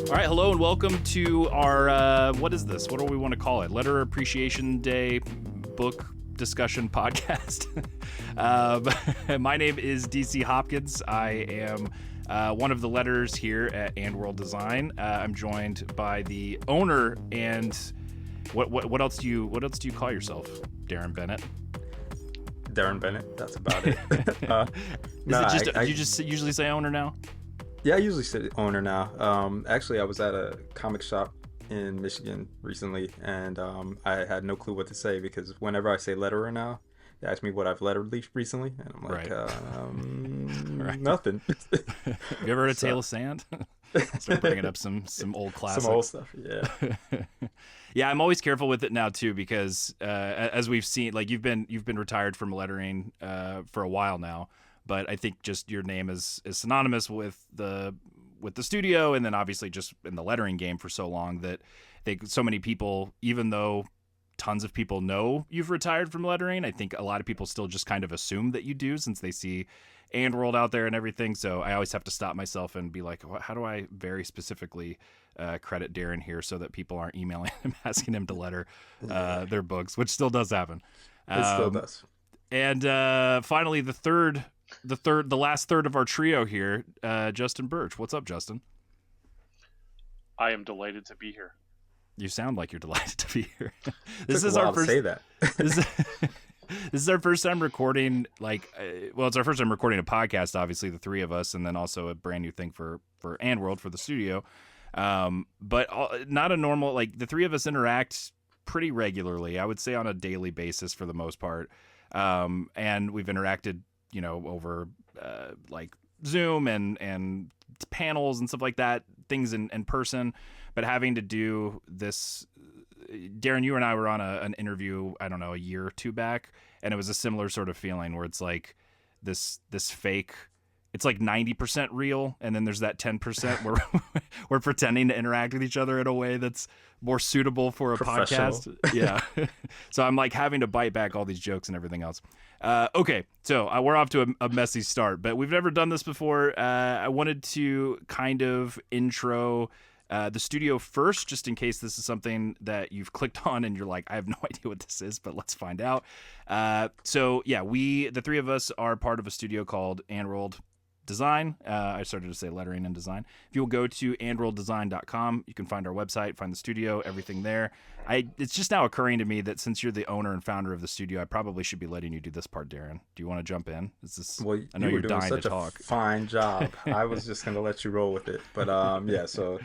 All right, hello and welcome to our, what is this? What do we want to call it? Letter Appreciation Day book discussion podcast. My name is DC Hopkins. I am one of the letters here at AndWorlds Design. I'm joined by the owner and what else do you call yourself, Deron Bennett? Deron Bennett. That's about it. You just usually say owner now? Yeah, I usually say owner now. Actually, I was at a comic shop in Michigan recently, and I had no clue what to say because whenever I say letterer now, they ask me what I've lettered recently, and I'm like, right. Nothing. You ever heard of Tale of Sand? Start bringing up some old classics. Some old stuff, yeah. Yeah, I'm always careful with it now too because as we've seen, like you've been retired from lettering for a while now. But I think just your name is synonymous with the studio, and then obviously just in the lettering game for so long that so many people, even though tons of people know you've retired from lettering, I think a lot of people still just kind of assume that you do since they see AndWorld out there and everything. So I always have to stop myself and be like, how do I very specifically credit Deron here so that people aren't emailing him asking him to letter their books, which still does happen. It still does. And finally, the last third of our trio here, Justin Birch. What's up, Justin? I am delighted to be here. You sound like you're delighted to be here. This is our first. Say that. This is our first time recording. It's our first time recording a podcast. Obviously, the three of us, and then also a brand new thing for AndWorld for the studio. But not a normal. Like the three of us interact pretty regularly. I would say on a daily basis for the most part. And we've interacted, over like Zoom and panels and stuff like that, things in person, but having to do this, Deron, you and I were on an interview, I don't know, a year or two back, and it was a similar sort of feeling where it's like this fake, it's like 90% real, and then there's that 10% where we're pretending to interact with each other in a way that's more suitable for a podcast. Yeah. So I'm like having to bite back all these jokes and everything else. Okay, so we're off to a messy start, but we've never done this before. I wanted to kind of intro the studio first, just in case this is something that you've clicked on and you're like, I have no idea what this is, but let's find out. So yeah, the three of us are part of a studio called AndWorlds Design. I started to say lettering and design. If you'll go to andworlddesign.com, you can find our website, find the studio, everything there. It's just now occurring to me that since you're the owner and founder of the studio, I probably should be letting you do this part, Deron. Do you want to jump in? Well, I know you're doing dying such to talk. A fine job. I was just going to let you roll with it. But yeah, so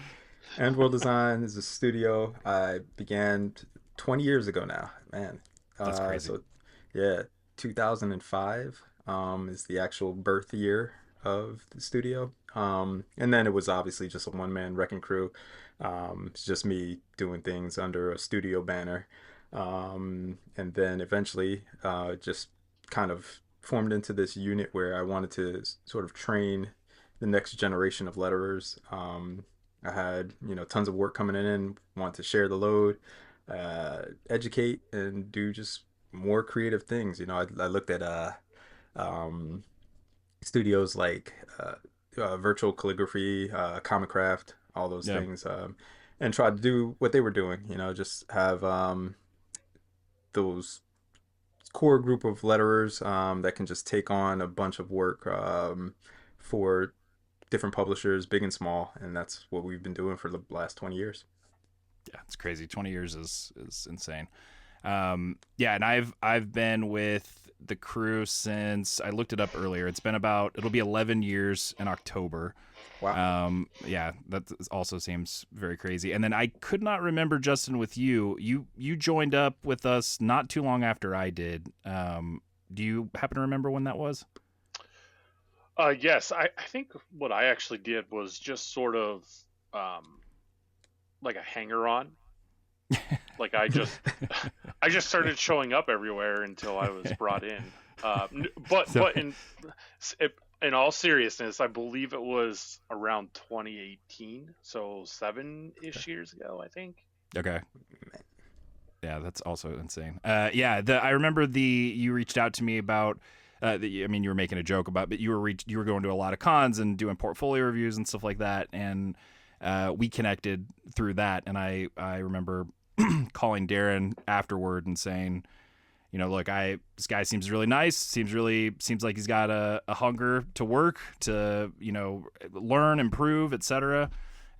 AndWorlds Design is a studio I began 20 years ago now. Man. That's crazy. So yeah, 2005 is the actual birth year of the studio, and then it was obviously just a one-man wrecking crew. It's just me doing things under a studio banner, and then eventually just kind of formed into this unit where I wanted to sort of train the next generation of letterers. I had tons of work coming in, wanted to share the load, educate, and do just more creative things. I looked at studios like virtual calligraphy, comic craft, all those things, and tried to do what they were doing, just have those core group of letterers that can just take on a bunch of work for different publishers, big and small, and that's what we've been doing for the last 20 years. Yeah, it's crazy. 20 years is insane. Yeah, and I've been with the crew since I looked it up earlier. It'll be 11 years in October. Wow. Yeah, that also seems very crazy. And then I could not remember, Justin, with you joined up with us not too long after I did. Do you happen to remember when that was? Yes, I think what I actually did was just sort of like a hanger-on. Like I just started showing up everywhere until I was brought in. But in all seriousness, I believe it was around 2018, so 7-ish years ago, I think. Okay. Yeah, that's also insane. I remember you reached out to me about. You were making a joke about, but you were going to a lot of cons and doing portfolio reviews and stuff like that, and we connected through that. And I remember calling Deron afterward and saying, look, this guy seems really nice. Seems like he's got a hunger to work, to, learn, improve, etc.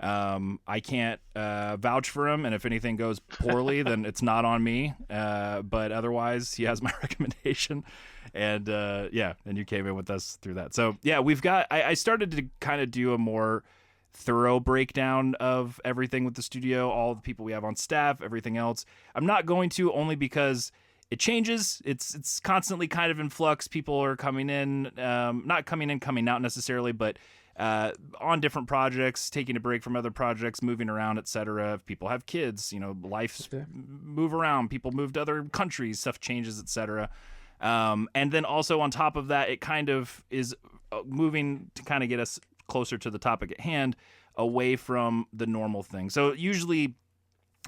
I can't vouch for him, and if anything goes poorly, then it's not on me. But otherwise, he has my recommendation. And and you came in with us through that. So yeah, we've got. I started to kind of do a more thorough breakdown of everything with the studio, all the people we have on staff, everything else. I'm not going to, only because it changes. It's constantly kind of in flux. People are coming in, not coming in, coming out necessarily, but on different projects, taking a break from other projects, moving around, etc. If people have kids, life move around. People move to other countries, stuff changes, etc. And then also on top of that, it kind of is moving to kind of get us closer to the topic at hand, away from the normal thing. So usually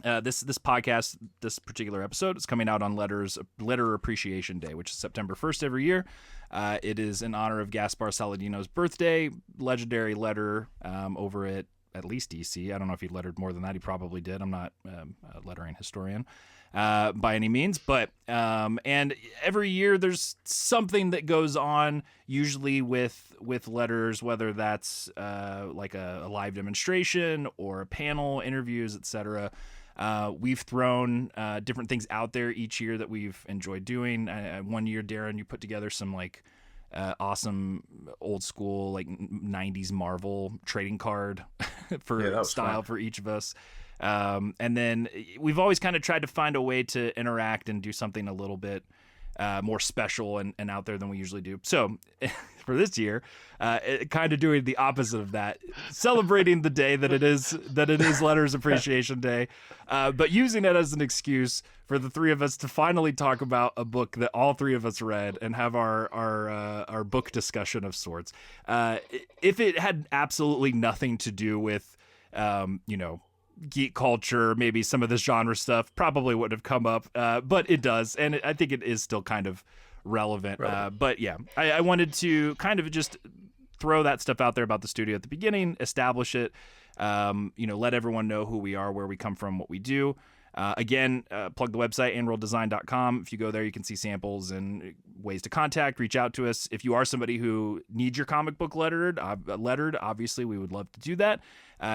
this podcast, this particular episode, is coming out on Letter Appreciation Day, which is September 1st every year. It is in honor of Gaspar Saladino's birthday, legendary letter over at least DC. I don't know if he lettered more than that. He probably did. I'm not a lettering historian by any means, but and every year there's something that goes on, usually with letters, whether that's like a live demonstration or a panel, interviews, etc. We've thrown different things out there each year that we've enjoyed doing. One year, Deron, you put together some like awesome old school like 90s Marvel trading card for style fun for each of us. And then we've always kind of tried to find a way to interact and do something a little bit more special and out there than we usually do. So for this year, kind of doing the opposite of that, celebrating the day that it is Letters Appreciation Day, but using it as an excuse for the three of us to finally talk about a book that all three of us read and have our book discussion of sorts. If it had absolutely nothing to do with, geek culture, maybe some of this genre stuff probably wouldn't have come up, but it does, and I think it is still kind of relevant. But yeah, I wanted to kind of just throw that stuff out there about the studio at the beginning, establish it, let everyone know who we are, where we come from, what we do. Again, plug the website, AndWorldsDesign.com. If you go there, you can see samples and ways to contact, reach out to us. If you are somebody who needs your comic book lettered, obviously we would love to do that.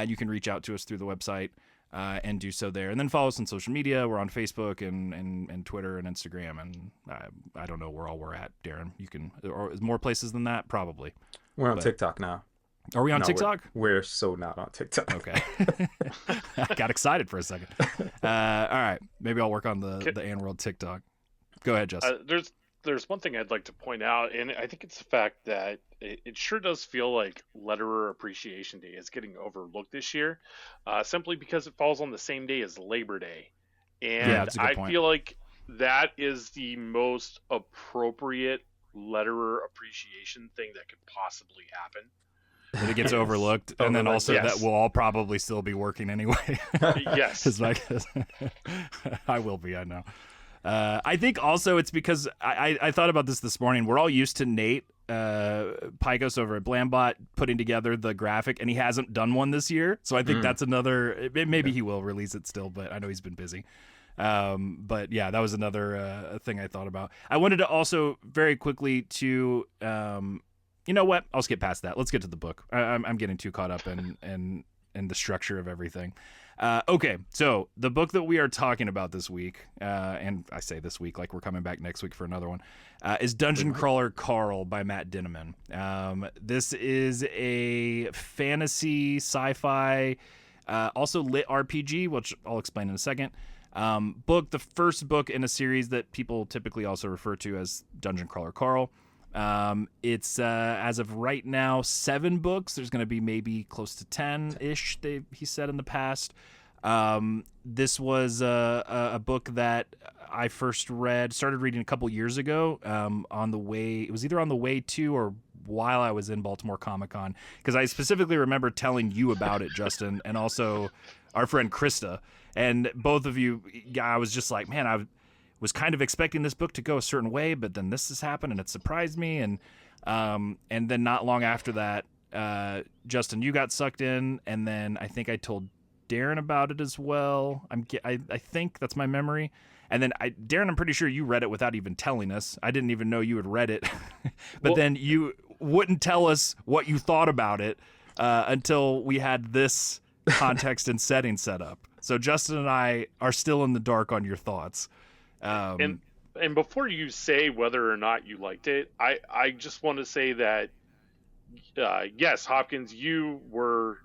You can reach out to us through the website and do so there. And then follow us on social media. We're on Facebook and Twitter and Instagram. And I don't know where all we're at, Deron. You can, or more places than that, probably. We're on TikTok now. Are we on TikTok? We're so not on TikTok. Okay. I got excited for a second. All right. Maybe I'll work on the AndWorld TikTok. Go ahead, Justin. There's one thing I'd like to point out, and I think it's the fact that it sure does feel like Letterer Appreciation Day is getting overlooked this year, simply because it falls on the same day as Labor Day. And I feel like that is the most appropriate Letterer appreciation thing that could possibly happen. That it gets overlooked, and then also that we'll all probably still be working anyway. Yes. Is my guess. I will be, I know. I think also it's because I thought about this morning. We're all used to Nate Picos over at Blambot putting together the graphic, and he hasn't done one this year. So I think that's another, maybe he will release it still, but I know he's been busy. But yeah, that was another thing I thought about. I wanted to also very quickly to, you know what? I'll skip past that. Let's get to the book. I'm getting too caught up in the structure of everything. Okay, so the book that we are talking about this week, and I say this week like we're coming back next week for another one, is Dungeon Crawler Carl by Matt Dinneman. This is a fantasy, sci-fi, also LitRPG, which I'll explain in a second, book, the first book in a series that people typically also refer to as Dungeon Crawler Carl. It's as of right now 7 books. There's going to be maybe close to 10-ish, he said in the past. This was a book that I first started reading a couple years ago, on the way. It was either on the way to or while I was in Baltimore Comic-Con, because I specifically remember telling you about it, Justin, and also our friend Krista. And both of you, I was just like, man, I was kind of expecting this book to go a certain way, but then this has happened and it surprised me. And then not long after that, Justin, you got sucked in, and then I think I told Deron about it as well. I think that's my memory. And then Deron, I'm pretty sure you read it without even telling us. I didn't even know you had read it. But then you wouldn't tell us what you thought about it until we had this context and setting set up. So Justin and I are still in the dark on your thoughts. And before you say whether or not you liked it, I just want to say that, yes, Hopkins, you were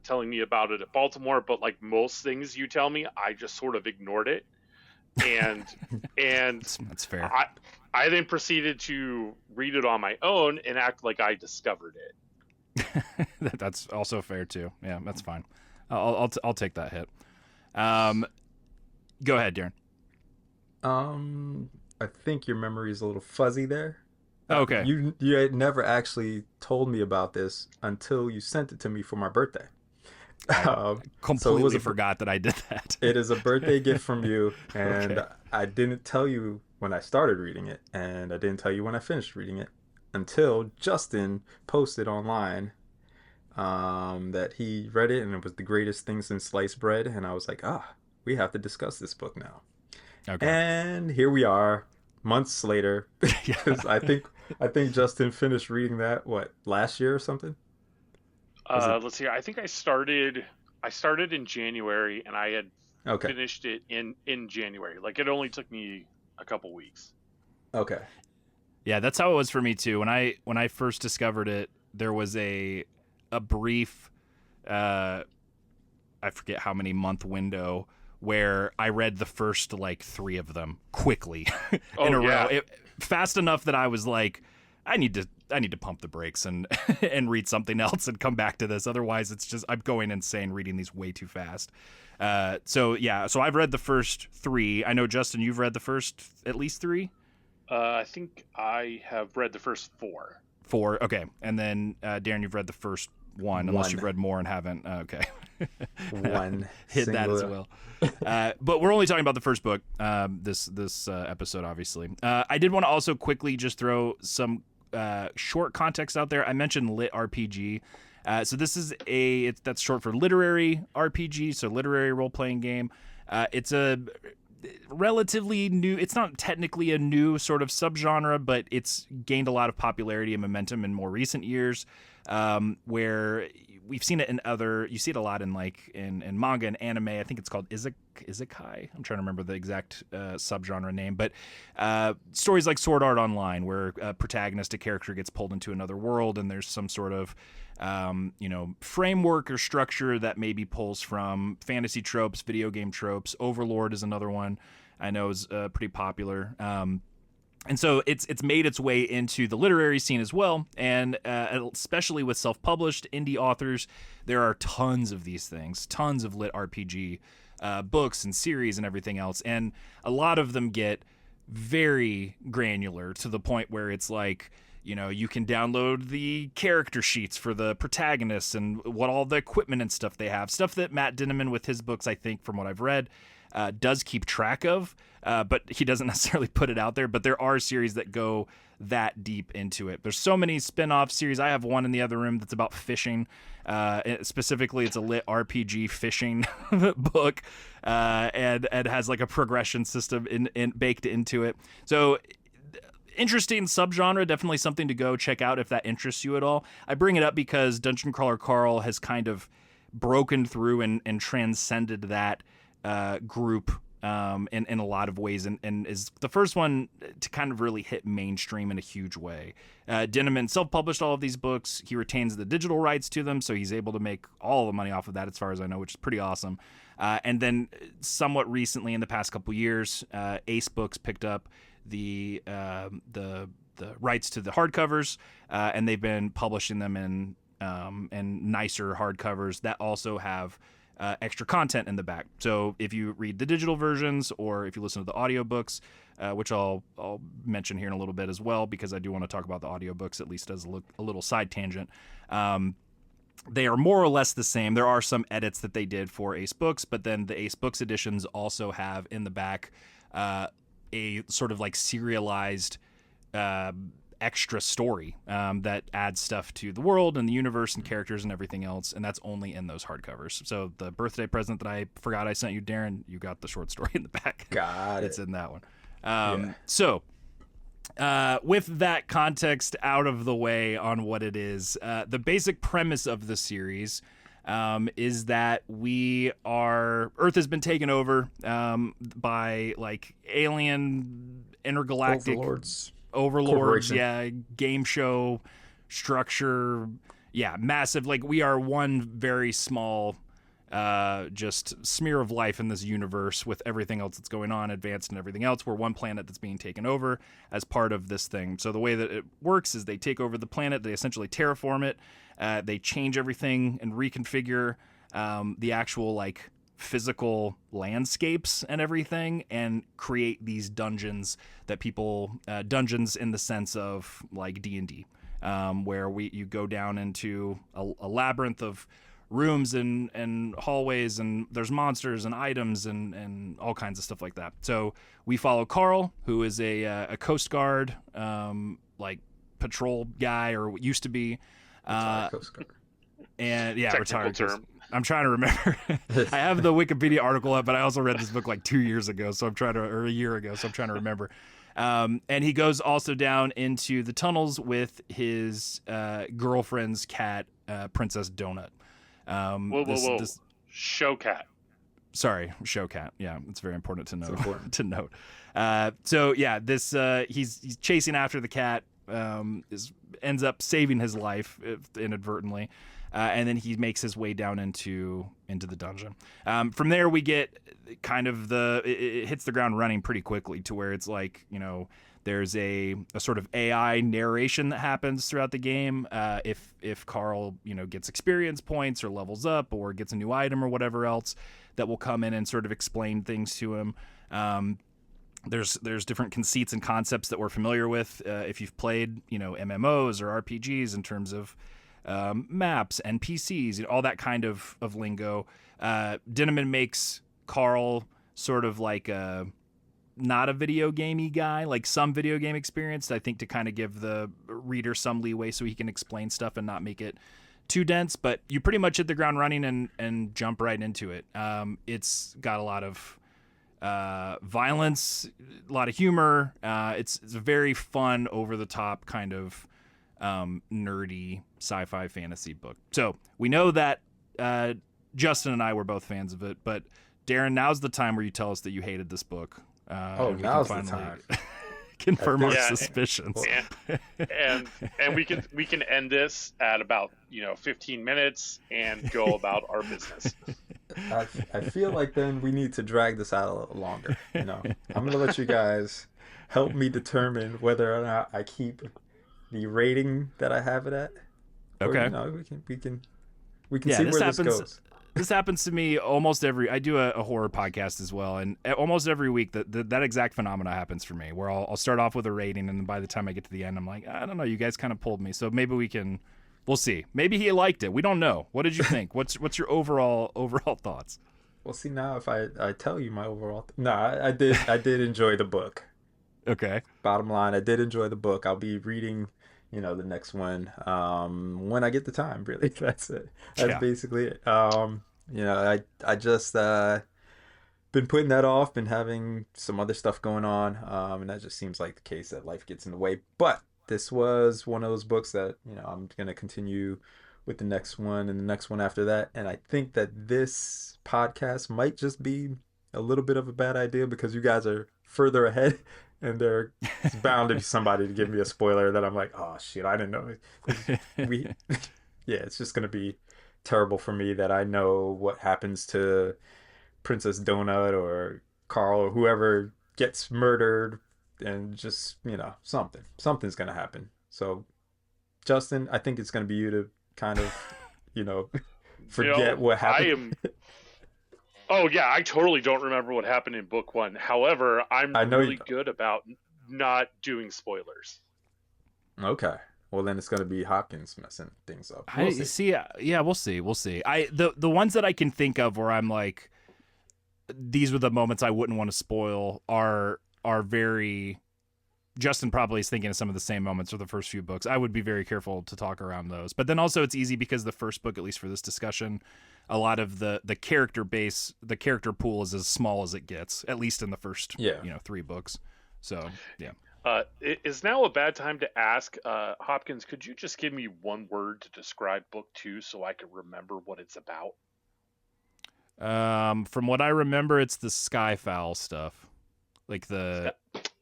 telling me about it at Baltimore, but like most things you tell me, I just sort of ignored it. And that's fair. I then proceeded to read it on my own and act like I discovered it. That's also fair too. Yeah, that's fine. I'll take that hit. Go ahead, Deron. I think your memory is a little fuzzy there. Okay. You had never actually told me about this until you sent it to me for my birthday. I completely forgot that I did that. It is a birthday gift from you, and Okay. I didn't tell you when I started reading it, and I didn't tell you when I finished reading it until Justin posted online that he read it and it was the greatest thing since sliced bread, and I was like, we have to discuss this book now. Okay. And here we are, months later, because I think Justin finished reading that last year or something. Let's see. I think I started in January, and I had finished it in January. Like, it only took me a couple weeks. Okay. Yeah, that's how it was for me too. When I first discovered it, there was a brief, I forget how many month window where I read the first like 3 of them quickly in a row, fast enough that I was like, I need to pump the brakes and and read something else and come back to this. Otherwise, it's just I'm going insane reading these way too fast. So I've read the first 3. I know, Justin, you've read the first at least 3. I think I have read the first 4. 4, okay, and then Deron, you've read the first 1, unless you've read more and haven't. Okay, 1 hit that as well. But we're only talking about the first book. This episode, obviously. I did want to also quickly just throw some short context out there. I mentioned LitRPG. So this is that's short for literary RPG, so literary role-playing game. It's a relatively new, it's not technically a new sort of subgenre, but it's gained a lot of popularity and momentum in more recent years, where we've seen it you see it a lot in in manga and anime. I think it's called isekai. I'm trying to remember the exact subgenre name, but stories like Sword Art Online, where a protagonist, a character, gets pulled into another world, and there's some sort of framework or structure that maybe pulls from fantasy tropes, video game tropes. Overlord is another one I know is pretty popular. And so it's made its way into the literary scene as well, and especially with self-published indie authors, there are tons of these things, tons of lit RPG books and series and everything else, and a lot of them get very granular to the point where it's like, you can download the character sheets for the protagonists and what all the equipment and stuff they have, stuff that Matt Dinniman with his books, I think, from what I've read, does keep track of, but he doesn't necessarily put it out there. But there are series that go that deep into it. There's so many spin-off series. I have one in the other room that's about fishing. Specifically, it's a lit RPG fishing book, and has like a progression system baked into it. So interesting subgenre, definitely something to go check out if that interests you at all. I bring it up because Dungeon Crawler Carl has kind of broken through and transcended that group in a lot of ways, and is the first one to kind of really hit mainstream in a huge way. Dinniman self-published all of these books. He retains the digital rights to them, so he's able to make all the money off of that, as far as I know, which is pretty awesome. And then somewhat recently, in the past couple years, Ace Books picked up the rights to the hardcovers, and they've been publishing them in nicer hardcovers that also have extra content in the back. So if you read the digital versions, or if you listen to the audiobooks, which I'll mention here in a little bit as well, because I do want to talk about the audiobooks, at least as a little side tangent. They are more or less the same. There are some edits that they did for Ace Books, but then the Ace Books editions also have in the back a sort of like serialized extra story that adds stuff to the world and the universe and characters and everything else, and that's only in those hardcovers. So the birthday present that I forgot I sent you, Darren, you got the short story in the back. Got it. It's in that one. So with that context out of the way on what it is, the basic premise of the series is that Earth has been taken over by like alien intergalactic overlords, game show structure, massive. Like we are one very small just smear of life in this universe with everything else that's going on, advanced and everything else. We're one planet that's being taken over as part of this thing. So the way that it works is they take over the planet, they essentially terraform it, they change everything and reconfigure the actual like physical landscapes and everything, and create these dungeons that people dungeons in the sense of like D&D, where you go down into a labyrinth of rooms and hallways, and there's monsters and items and all kinds of stuff like that. So we follow Carl, who is a Coast Guard like patrol guy, or used to be Coast Guard. And retired. Term. I'm trying to remember. I have the Wikipedia article up, but I also read this book like 2 years ago, or a year ago, so I'm trying to remember. And he goes also down into the tunnels with his girlfriend's cat, Princess Donut. Whoa. Show cat. Sorry, show cat. Yeah, it's very important to know. To note. This he's chasing after the cat. Ends up saving his life inadvertently, and then he makes his way down into the dungeon. From there, we get kind of it hits the ground running pretty quickly, to where it's like, there's a sort of AI narration that happens throughout the game. If Carl, gets experience points or levels up or gets a new item or whatever else, that will come in and sort of explain things to him. There's different conceits and concepts that we're familiar with if you've played, MMOs or RPGs, in terms of maps, NPCs, all that kind of lingo. Dinneman makes Carl sort of like not a video gamey guy, like some video game experience, I think, to kind of give the reader some leeway so he can explain stuff and not make it too dense. But you pretty much hit the ground running and jump right into it. It's got a lot of violence, a lot of humor. It's a very fun, over the top kind of nerdy sci-fi fantasy book. So we know that Justin and I were both fans of it, but Darren, now's the time where you tell us that you hated this book. Now's the time. Confirm our suspicions. And we can end this at about 15 minutes and go about our business. I feel like then we need to drag this out a little longer. I'm gonna let you guys help me determine whether or not I keep the rating that I have it at. Okay. Or, we can see where this goes. This happens to me almost I do a horror podcast as well, and almost every week that exact phenomena happens for me, where I'll start off with a rating, and then by the time I get to the end, I'm like, I don't know, you guys kind of pulled me, so maybe we'll see. Maybe he liked it. We don't know. What did you think? What's your overall thoughts? Well, see, now if I tell you my overall, I did enjoy the book. Okay. Bottom line, I did enjoy the book. I'll be reading the next one when I get the time, really. That's it. That's basically it. I just been putting that off, been having some other stuff going on, and that just seems like the case, that life gets in the way. But this was one of those books that I'm gonna continue with the next one and the next one after that, and I think that this podcast might just be a little bit of a bad idea because you guys are further ahead. And there's bound to be somebody to give me a spoiler that I'm like, oh shit, I didn't know. It's just gonna be terrible for me that I know what happens to Princess Donut or Carl or whoever gets murdered, and just something's gonna happen. So, Justin, I think it's gonna be you to kind of forget what happened. Oh, yeah, I totally don't remember what happened in book one. However, I'm really good about not doing spoilers. Okay. Well, then it's going to be Hopkins messing things up. We'll see. We'll see. The ones that I can think of where I'm like, these were the moments I wouldn't want to spoil are very Justin probably is thinking of some of the same moments for the first few books. I would be very careful to talk around those. But then also it's easy because the first book, at least for this discussion, a lot of the character base, the character pool is as small as it gets, at least in the first 3 books. So, yeah. Is now a bad time to ask, Hopkins, could you just give me one word to describe book 2 so I can remember what it's about? From what I remember, it's the Skyfowl stuff. Like the...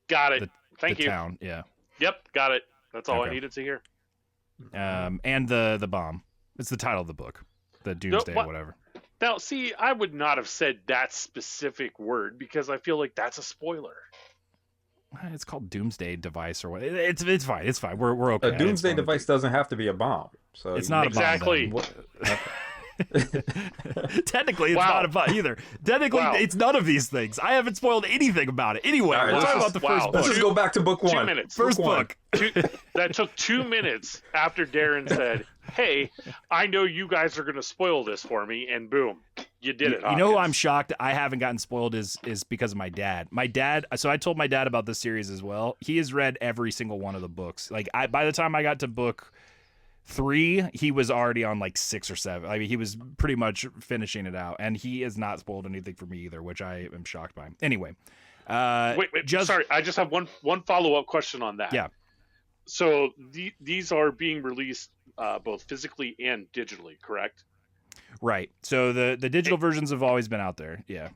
Got it. Thank you. Town, yeah. Yep, got it. That's all Okay. I needed to hear. And the bomb. It's the title of the book. The Doomsday, whatever. Now, see, I would not have said that specific word because I feel like that's a spoiler. It's called Doomsday Device or what? It's fine. It's fine. We're okay. A Doomsday Device doesn't have to be a bomb. So it's not exactly. A bomb. Technically, it's not a bomb either. Technically, it's none of these things. I haven't spoiled anything about it. Anyway, we'll talk about the first book. Let's just go back to book 1. 2 minutes. First book. That took 2 minutes after Deron said, "Hey, I know you guys are going to spoil this for me," and boom, you did it. You know, I'm shocked I haven't gotten spoiled is because of my dad. So I told my dad about this series as well. He has read every single one of the books. Like by the time I got to book 3, he was already on like 6 or 7. I mean, he was pretty much finishing it out, and he has not spoiled anything for me either, which I am shocked by. Anyway, wait, sorry, I just have one follow-up question on that. Yeah. So these are being released both physically and digitally, correct? Right. So the digital versions have always been out there. Yeah.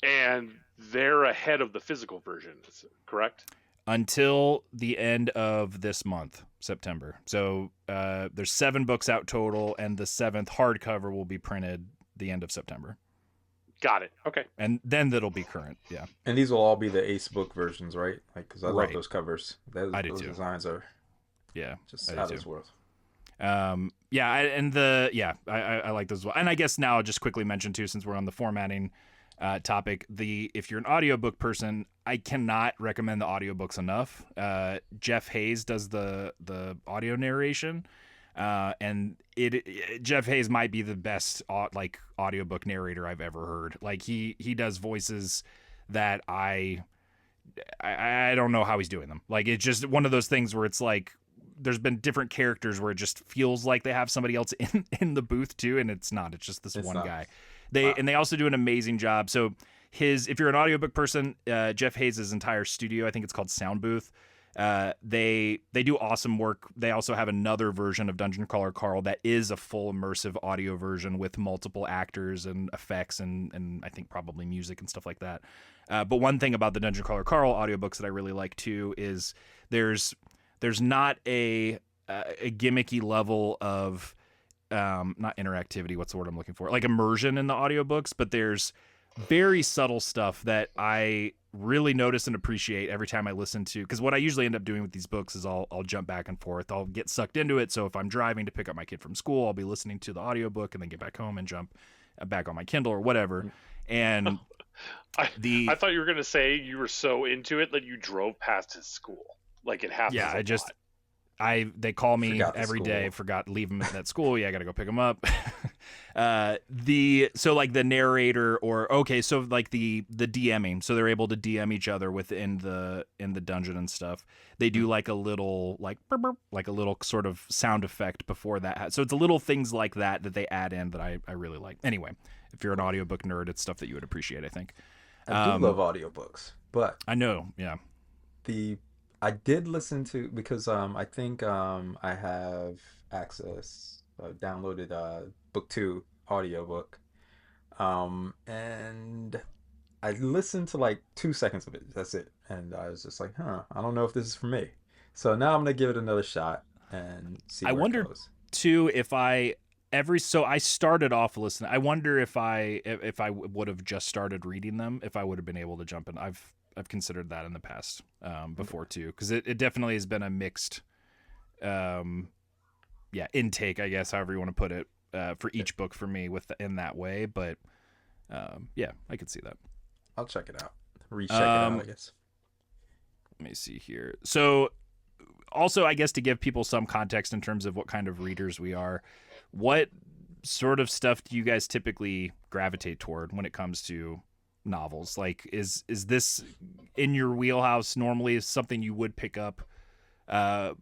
And they're ahead of the physical versions, correct? Until the end of this month, September. So there's 7 books out total, and the 7th hardcover will be printed the end of September. Got it. Okay. And then that'll be current. Yeah. And these will all be the Ace book versions, right? Like, because I love those covers. I do those too. Designs are just out of this world. I like those as well. And I guess now I'll just quickly mention too, since we're on the formatting topic, if you're an audiobook person, I cannot recommend the audiobooks enough. Jeff Hayes does the audio narration, and Jeff Hayes might be the best audiobook narrator I've ever heard. Like he does voices that I don't know how he's doing them. Like it's just one of those things where it's like there's been different characters where it just feels like they have somebody else in the booth too, and it's not. It's just this one guy. And they also do an amazing job. So if you're an audiobook person, Jeff Hayes' entire studio, I think it's called Sound Booth. They do awesome work. They also have another version of Dungeon Crawler Carl that is a full immersive audio version with multiple actors and effects and I think probably music and stuff like that. But one thing about the Dungeon Crawler Carl audiobooks that I really like too is there's not a gimmicky level of not interactivity, what's the word I'm looking for? Like immersion in the audiobooks, but there's very subtle stuff that I really notice and appreciate every time I listen to, because what I usually end up doing with these books is I'll jump back and forth. I'll get sucked into it. So if I'm driving to pick up my kid from school, I'll be listening to the audiobook and then get back home and jump back on my Kindle or whatever. And I thought you were going to say you were so into it that you drove past his school. Like it happens. Yeah, they call me every day. Forgot to leave them at that school. Yeah, I got to go pick them up. So like the narrator so like the DMing, so they're able to DM each other in the dungeon and stuff. They do like a little like burp, burp, like a little sort of sound effect before that. So it's little things like that they add in that I really like. Anyway, if you're an audiobook nerd, it's stuff that you would appreciate, I think. I do love audiobooks, but I know, yeah. I did listen to, because I think I have downloaded book 2 audiobook, and I listened to like 2 seconds of it. That's it, and I was just like, I don't know if this is for me. So now I'm gonna give it another shot and see where it goes. Too, if I started off listening. I wonder if I would have just started reading them, if I would have been able to jump in. I've considered that in the past before too, because it definitely has been a mixed intake, I guess, however you want to put it, for each book for me in that way. But I could see that. I'll check it out. Recheck it out, I guess. Let me see here. So also, I guess, to give people some context in terms of what kind of readers we are, what sort of stuff do you guys typically gravitate toward when it comes to novels? Like, is this in your wheelhouse normally? Is something you would pick up kind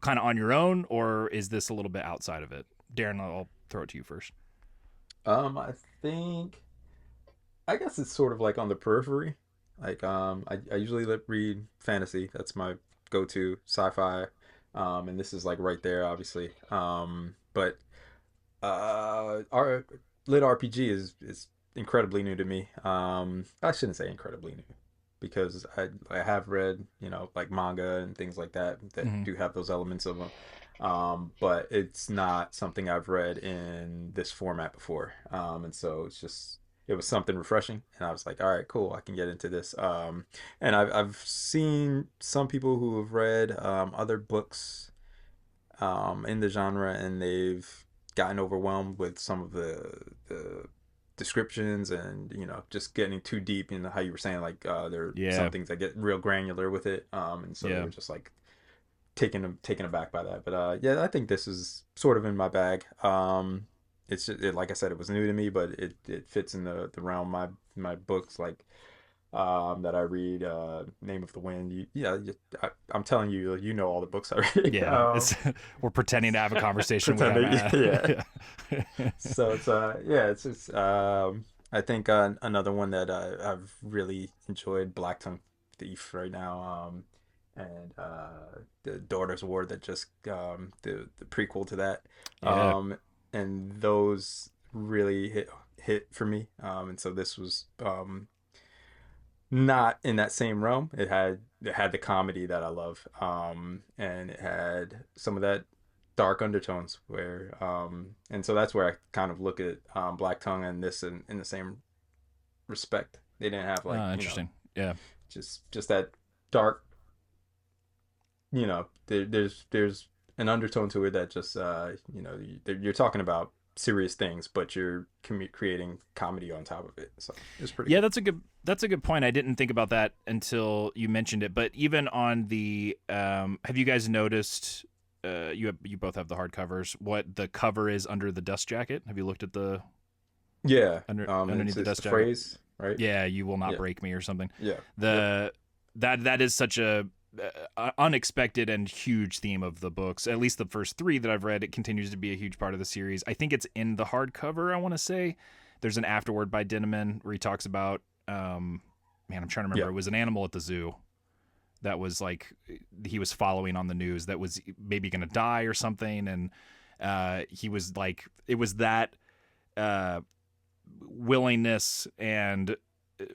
of on your own, or is this a little bit outside of it? Deron, I'll throw it to you first. I think I guess it's sort of like on the periphery. Like I usually read fantasy. That's my go-to sci-fi. And this is like right there, obviously. But our lit RPG is incredibly new to me. I shouldn't say incredibly new because I have read, you know, like manga and things like that that do have those elements of them. But it's not something I've read in this format before. And so it was something refreshing, and I was like, all right, cool, I can get into this. And I've seen some people who have read other books in the genre, and they've gotten overwhelmed with some of the descriptions, and you know, just getting too deep into how you were saying, like there are some things that get real granular with it, and so they were just like taken aback by that. But yeah, I think this is sort of in my bag. It's just, like I said, it was new to me, but it fits in the realm of my books, like that I read. Name of the Wind. I'm telling you, you know all the books I read. Yeah, we're pretending to have a conversation with yeah. So it's it's just I think another one that I've really enjoyed, Black Tongue Thief, right now. And the Daughter's War that just the prequel to that. And those really hit for me. And so this was not in that same realm. It had the comedy that I love, and it had some of that dark undertones where and so that's where I kind of look at Black Tongue and this in the same respect. They didn't have like interesting, just that dark. You know, there's an undertone to it that just you know, you're talking about serious things, but you're creating comedy on top of it. So it's pretty. Yeah, cool. that's a good point. I didn't think about that until you mentioned it. But even on the, have you guys noticed? You both have the hardcovers. What the cover is under the dust jacket? Have you looked at the? Yeah, underneath the dust jacket. Phrase, right? Yeah, you will not break me or something. Yeah. That is such a unexpected and huge theme of the books. At least the first 3 that I've read, it continues to be a huge part of the series. I think it's in the hardcover. I want to say there's an afterword by Dinneman where he talks about I'm trying to remember. It was an animal at the zoo that was like he was following on the news that was maybe going to die or something, and he was like, it was that willingness and,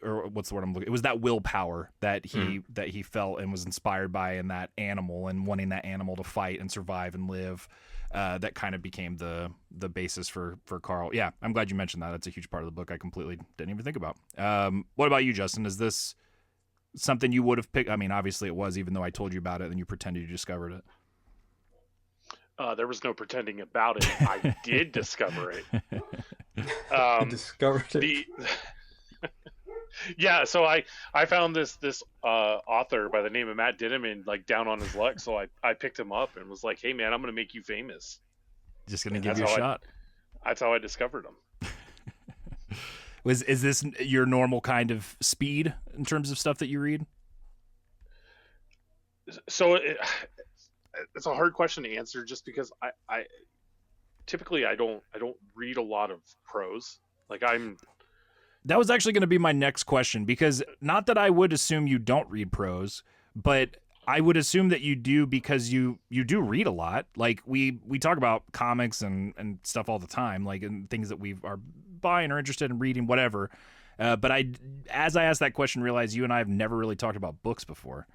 or what's the word I'm looking? It was that willpower that he felt and was inspired by in that animal, and wanting that animal to fight and survive and live. That kind of became the basis for Carl. Yeah, I'm glad you mentioned that. That's a huge part of the book I completely didn't even think about. What about you, Justin? Is this something you would have picked? I mean, obviously it was, even though I told you about it and you pretended you discovered it. There was no pretending about it. I did discover it. Discovered it. Yeah, so I found this author by the name of Matt Dinneman like down on his luck, so I picked him up and was like, "Hey man, I'm gonna make you famous. Just gonna give you a shot." That's how I discovered him. Is this your normal kind of speed in terms of stuff that you read? So it's a hard question to answer, just because I typically I don't read a lot of prose. Like That was actually going to be my next question, because not that I would assume you don't read prose, but I would assume that you do, because you do read a lot. Like we talk about comics and stuff all the time, like, and things that we are buying or interested in reading, whatever. But as I asked that question, realized you and I have never really talked about books before.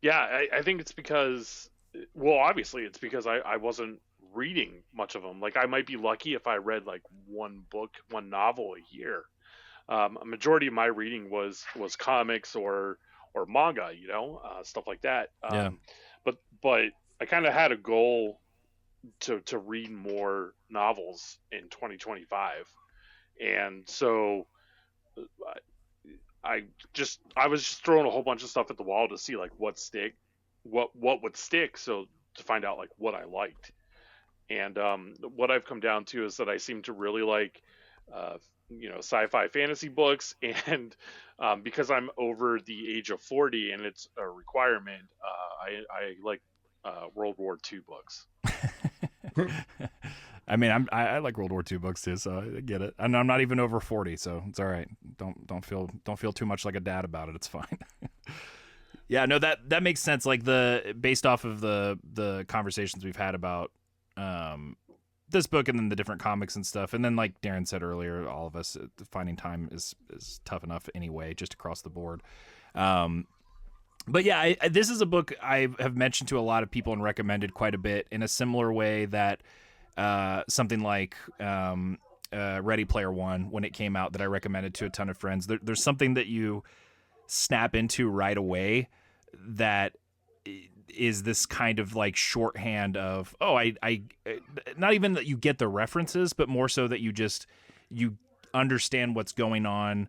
Yeah, I think it's because, well, obviously it's because I wasn't reading much of them. Like I might be lucky if I read like one novel a year. A majority of my reading was comics or manga, you know, stuff like that. But I kind of had a goal to read more novels in 2025, and so I was just throwing a whole bunch of stuff at the wall to see like what would stick, so to find out like what I liked. And what I've come down to is that I seem to really like sci-fi fantasy books, and because I'm over the age of 40 and it's a requirement, I like World War II books. I mean, I like World War II books too, so I get it. And I'm not even over 40, so it's all right. Don't feel too much like a dad about it. It's fine. Yeah, no, that makes sense. Like based off of the conversations we've had about this book and then the different comics and stuff, and then like Deron said earlier, all of us finding time is tough enough anyway, just across the board. But yeah, this is a book I have mentioned to a lot of people and recommended quite a bit in a similar way that something like Ready Player One, when it came out, that I recommended to a ton of friends. There's something that you snap into right away that is this kind of like shorthand of, I not even that you get the references, but more so that you understand what's going on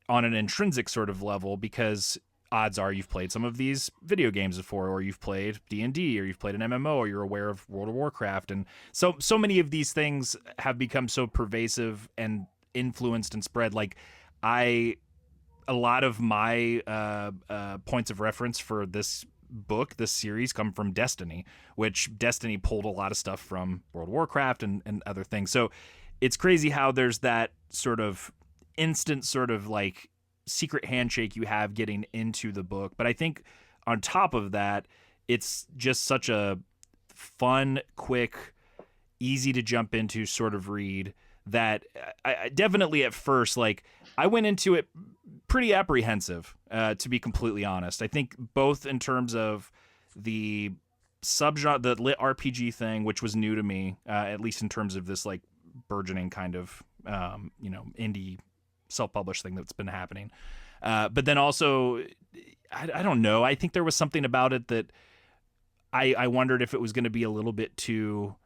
an intrinsic sort of level, because odds are you've played some of these video games before, or you've played D&D, or you've played an MMO, or you're aware of World of Warcraft. And so many of these things have become so pervasive and influenced and spread. Like a lot of my points of reference for this series come from Destiny, which Destiny pulled a lot of stuff from World of Warcraft and other things. So it's crazy how there's that sort of instant sort of like secret handshake you have getting into the book. But I think on top of that, it's just such a fun, quick, easy to jump into sort of read that I definitely at first, like, I went into it pretty apprehensive, to be completely honest. I think both in terms of the subgenre, the LitRPG thing, which was new to me, at least in terms of this like burgeoning kind of, indie self-published thing that's been happening. But then also, I don't know. I think there was something about it that I wondered if it was going to be a little bit too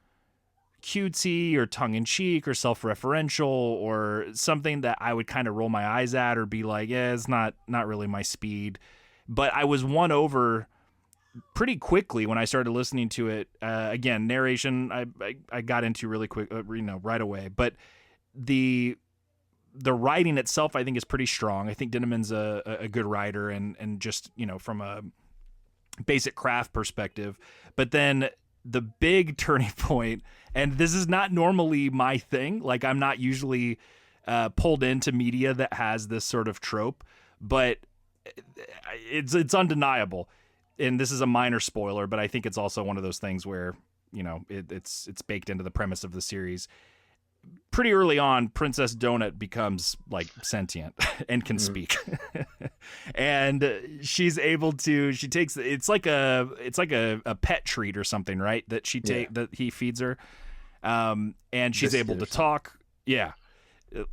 cutesy or tongue-in-cheek or self-referential, or something that I would kind of roll my eyes at or be like, yeah, it's not really my speed. But I was won over pretty quickly when I started listening to it. Again, narration I got into really quick, right away. But the writing itself, I think, is pretty strong. I think Dinniman's a good writer, and just, from a basic craft perspective. But then the big turning point, and this is not normally my thing, like I'm not usually pulled into media that has this sort of trope, but it's undeniable. And this is a minor spoiler, but I think it's also one of those things where, it's baked into the premise of the series. Pretty early on, Princess Donut becomes like sentient and can speak, and she's able to. She takes it's like a pet treat or something, right? That that he feeds her, and she's able to talk. Yeah,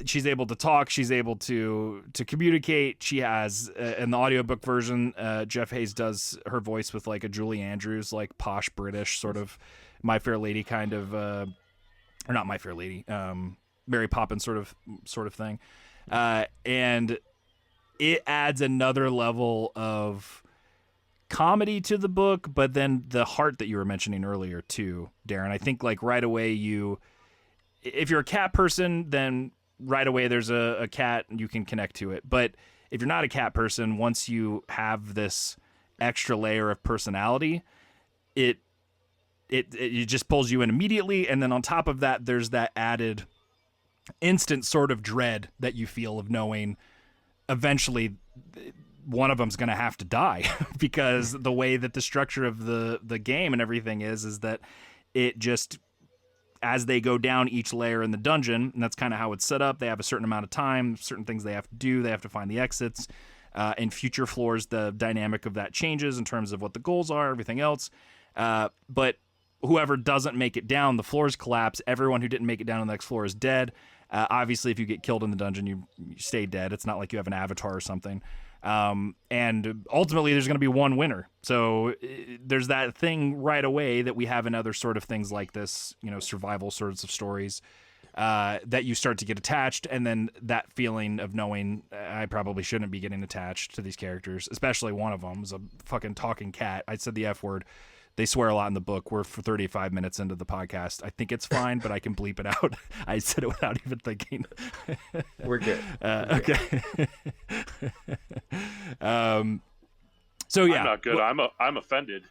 she's able to talk. She's able to communicate. She has in the audiobook version, Jeff Hayes does her voice with like a Julie Andrews, like posh British sort of My Fair Lady kind of. Or not My Fair Lady, Mary Poppins sort of thing, and it adds another level of comedy to the book. But then the heart that you were mentioning earlier too, Deron, I think like right away if you're a cat person, then right away there's a cat and you can connect to it. But if you're not a cat person, once you have this extra layer of personality, it just pulls you in immediately. And then on top of that, there's that added instant sort of dread that you feel of knowing eventually one of them's going to have to die because the way that the structure of the game and everything is that it just, as they go down each layer in the dungeon, and that's kind of how it's set up, they have a certain amount of time, certain things they have to do, they have to find the exits. In future floors, the dynamic of that changes in terms of what the goals are, everything else. But whoever doesn't make it down, the floors collapse. Everyone who didn't make it down on the next floor is dead. Obviously, if you get killed in the dungeon, you stay dead. It's not like you have an avatar or something. And ultimately, there's going to be one winner. So there's that thing right away that we have in other sort of things like this, survival sorts of stories, that you start to get attached. And then that feeling of knowing I probably shouldn't be getting attached to these characters, especially one of them is a fucking talking cat. I said the F word They swear a lot in the book. We're for 35 minutes into the podcast. I think it's fine, but I can bleep it out. I said it without even thinking. We're good. Okay. So yeah, I'm not good. I'm offended.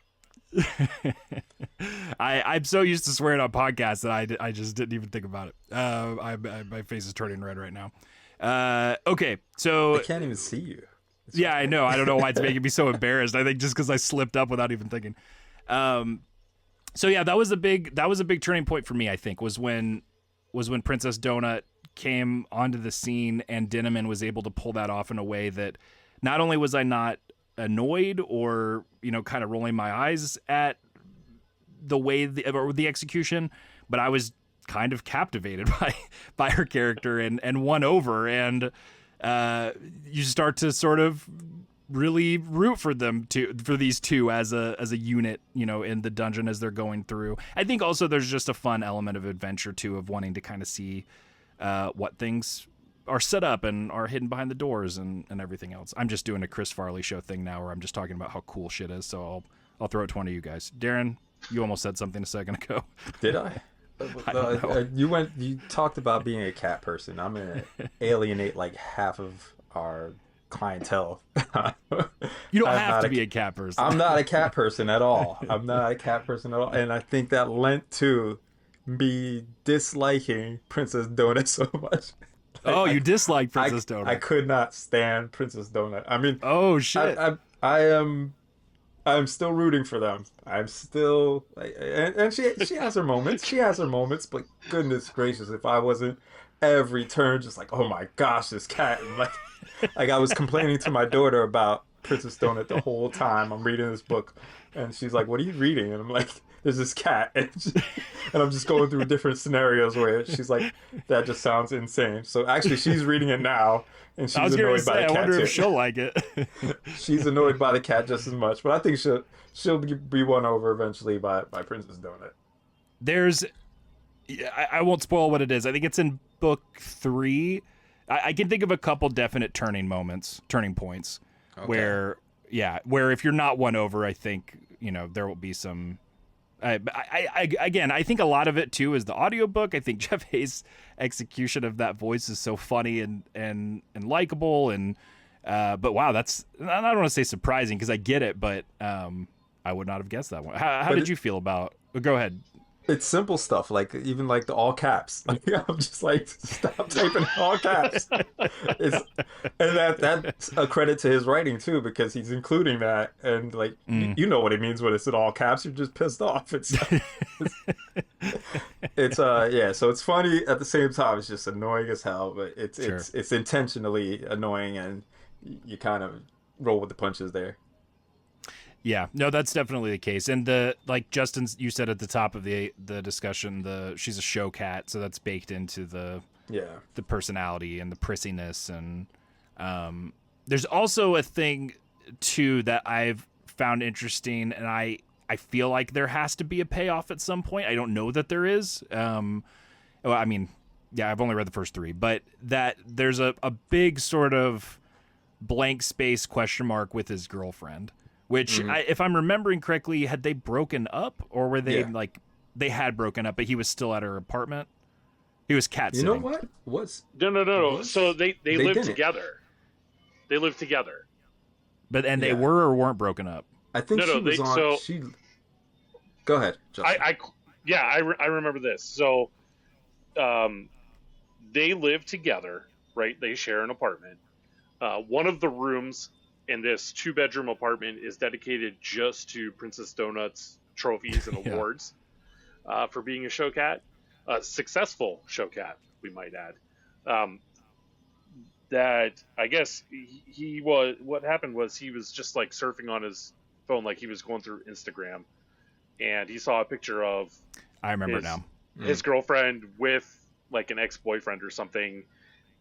I'm so used to swearing on podcasts that I just didn't even think about it. My face is turning red right now. Okay, so I can't even see you. Yeah, I know. I don't know why it's making me so embarrassed. I think just because I slipped up without even thinking. So yeah, that was a big turning point for me. I think was when Princess Donut came onto the scene and Dinnaman was able to pull that off in a way that not only was I not annoyed or kind of rolling my eyes at the way the execution, but I was kind of captivated by her character and won over, and you start to sort of really root for these two as a unit, in the dungeon as they're going through. I think also there's just a fun element of adventure too, of wanting to kind of see what things are set up and are hidden behind the doors and everything else. I'm just doing a Chris Farley show thing now where I'm just talking about how cool shit is. So I'll throw it to one of you guys. Darren, you almost said something a second ago. Did I? I don't know. You talked about being a cat person. I'm gonna alienate like half of our clientele. You don't have to be a cat person. I'm not a cat person at all. And I think that lent to me disliking Princess Donut so much. Oh, you dislike Princess Donut. I could not stand Princess Donut. I mean, oh shit. I'm still rooting for them. I'm still and she has her moments. She has her moments, but goodness gracious, if I wasn't every turn just like, oh my gosh, this cat, and like I was complaining to my daughter about Princess Donut the whole time. I'm reading this book and she's like, what are you reading? And I'm like, there's this cat, and I'm just going through different scenarios where she's like, that just sounds insane. So actually she's reading it now, and she's annoyed by the cat. I wonder too. if she'll like it. She's annoyed by the cat just as much, but I think she'll be won over eventually by Princess Donut. I won't spoil what it is. I think it's in book 3. I can think of a couple definite turning points, okay, where if you're not won over, I think there will be some. I think a lot of it too is the audiobook. I think Jeff Hayes' execution of that voice is so funny and likable, and but wow, that's, I don't want to say surprising because I get it, but I would not have guessed that one. How did you feel about? Go ahead. It's simple stuff, like even like the all caps. Like, I'm just like, stop typing all caps. And that's a credit to his writing too, because he's including that, and like you know what it means when it's in all caps. You're just pissed off. It's yeah. So it's funny at the same time. It's just annoying as hell, but it's intentionally annoying, and you kind of roll with the punches there. Yeah, no, that's definitely the case. And like Justin, you said at the top of the discussion, she's a show cat, so that's baked into the personality and the prissiness. And there's also a thing too that I've found interesting, and I feel like there has to be a payoff at some point. I don't know that there is. Well, I mean, yeah, I've only read the first 3, but that there's a big sort of blank space question mark with his girlfriend. Which, if I'm remembering correctly, had they broken up, or were they like they had broken up, but he was still at her apartment? He was cat sitting. You know what? No. So they lived together. They lived together. But they were or weren't broken up. I think she. Go ahead, Justin. I remember this. So, they live together, right? They share an apartment. One of the rooms in this 2-bedroom apartment is dedicated just to Princess Donut's trophies and awards for being a show cat, a successful show cat, we might add. That I guess what happened was he was just like surfing on his phone, like he was going through Instagram, and he saw a picture of I remember now his girlfriend with like an ex-boyfriend or something.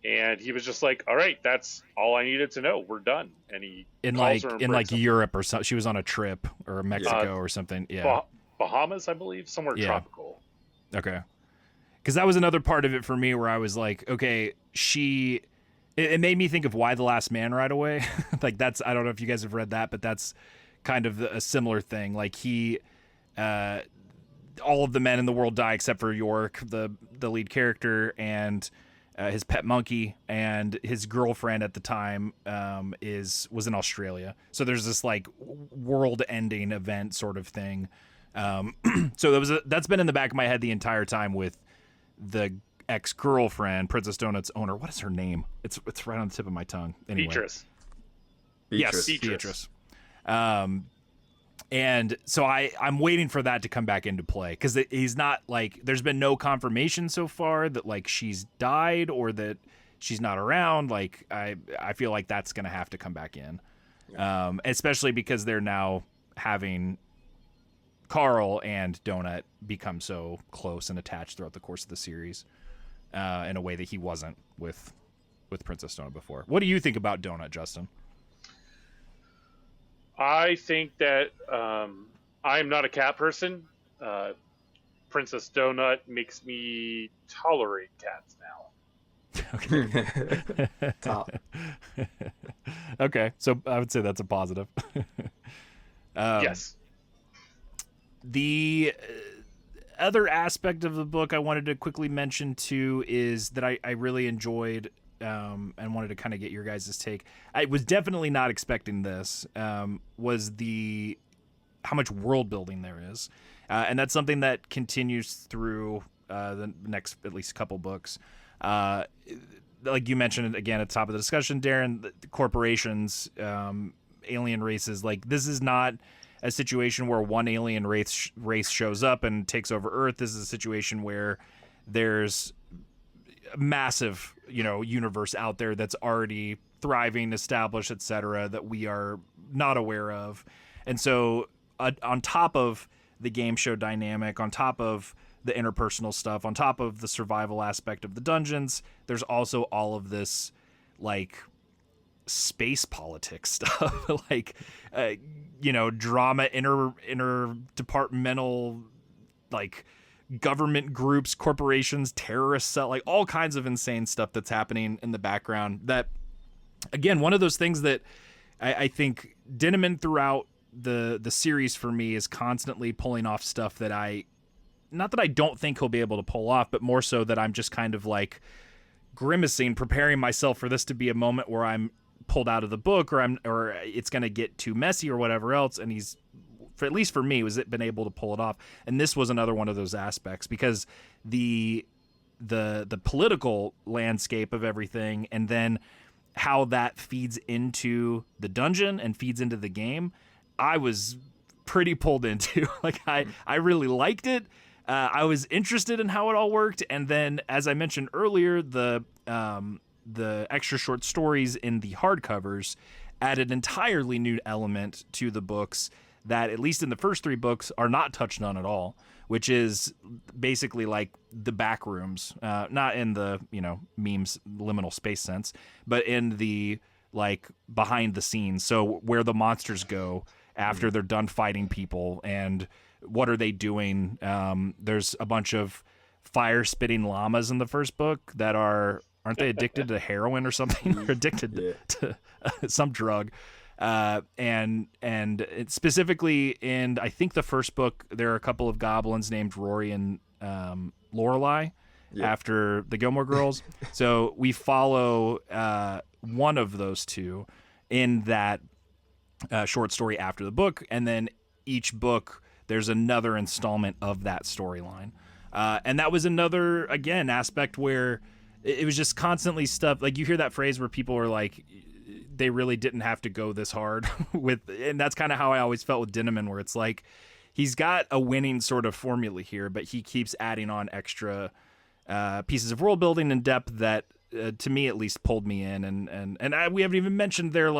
And he was just like, all right, that's all I needed to know. We're done. And he in like Europe or something. She was on a trip, or Mexico or something. Yeah. Bahamas, I believe, somewhere tropical. Okay. Because that was another part of it for me where I was like, okay, it made me think of Why the Last Man right away. Like I don't know if you guys have read that, but that's kind of a similar thing. Like all of the men in the world die except for York, the lead character, and his pet monkey, and his girlfriend at the time was in Australia. So there's this like world-ending event sort of thing. So that's been in the back of my head the entire time with the ex-girlfriend, Princess Donut's owner. What is her name? It's right on the tip of my tongue. Anyway. Beatrice. Yes, Beatrice. And so I'm waiting for that to come back into play, because he's not like, there's been no confirmation so far that like she's died or that she's not around. Like I feel like that's gonna have to come back in, especially because they're now having Carl and Donut become so close and attached throughout the course of the series, in a way that he wasn't with Princess Donut before. What do you think about Donut, Justin? I think that I am not a cat person. Princess Donut makes me tolerate cats now. Okay. Top. Okay, so I would say that's a positive. Yes. The other aspect of the book I wanted to quickly mention too is that I really enjoyed, and wanted to kind of get your guys' take. I was definitely not expecting this, was how much world building there is. And that's something that continues through the next at least couple books. Like you mentioned again at the top of the discussion, Deron, the corporations, alien races, like this is not a situation where one alien race shows up and takes over Earth. This is a situation where there's massive, universe out there that's already thriving, established, etc., that we are not aware of. And so on top of the game show dynamic, on top of the interpersonal stuff, on top of the survival aspect of the dungeons, there's also all of this like space politics stuff, like drama, interdepartmental, like government groups, corporations, terrorists, like all kinds of insane stuff that's happening in the background. That, again, one of those things that I think Dinneman throughout the series for me is constantly pulling off stuff that not that I don't think he'll be able to pull off, but more so that I'm just kind of like grimacing, preparing myself for this to be a moment where I'm pulled out of the book, or it's going to get too messy or whatever else. And he's, at least for me, been able to pull it off. And this was another one of those aspects, because the political landscape of everything, and then how that feeds into the dungeon and feeds into the game, I was pretty pulled into. Like I really liked it. I was interested in how it all worked. And then, as I mentioned earlier, the extra short stories in the hardcovers added an entirely new element to the books that, at least in the first three books, are not touched on at all, which is basically like the back rooms, not in the, memes liminal space sense, but in the like behind the scenes. So where the monsters go after they're done fighting people, and what are they doing? There's a bunch of fire spitting llamas in the first book that aren't they addicted to heroin or something? They're addicted to some drug. And specifically in, I think, the first book, there are a couple of goblins named Rory and Lorelei, after the Gilmore Girls. So we follow one of those two in that short story after the book, and then each book there's another installment of that storyline. And that was another, again, aspect where it was just constantly stuff. Like, you hear that phrase where people are like, they really didn't have to go this hard with, and that's kind of how I always felt with Dinneman, where it's like, he's got a winning sort of formula here, but he keeps adding on extra pieces of world building and depth that, to me at least, pulled me in. And we haven't even mentioned their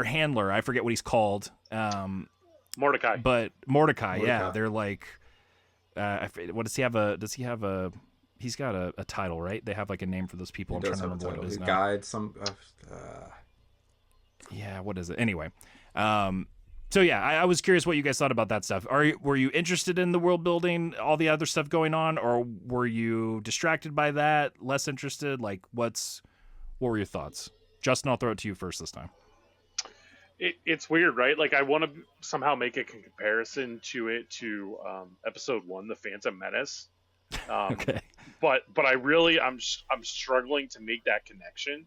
handler. I forget what he's called. Mordecai. But Mordecai, yeah. They're like, what does he have? He's got a title, right? They have like a name for those people. I'm trying to remember what it is now. Guide some. Yeah, what is it? Anyway, so yeah, I was curious what you guys thought about that stuff. Were you interested in the world building, all the other stuff going on, or were you distracted by that? Less interested? Like, what were your thoughts? Justin, I'll throw it to you first this time. it's weird, right? Like I want to somehow make a comparison to it to episode 1, The Phantom Menace. Okay. But I really I'm struggling to make that connection,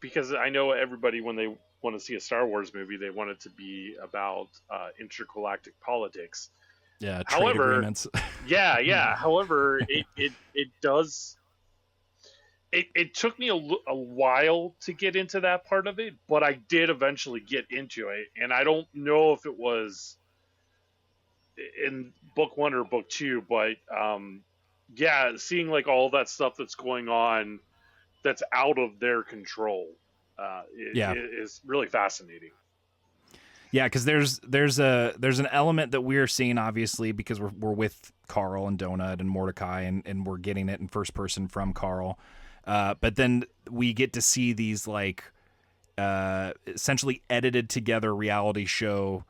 because I know everybody, when they want to see a Star Wars movie, they want it to be about intergalactic politics. Yeah. Trade However, agreements. yeah. However, it does. It took me a while to get into that part of it, but I did eventually get into it, and I don't know if it was in book 1 or book 2, but yeah, seeing like all that stuff that's going on that's out of their control is really fascinating. Yeah, because there's an element that we're seeing, obviously, because we're with Carl and Donut and Mordecai, and we're getting it in first person from Carl. But then we get to see these like essentially edited together reality show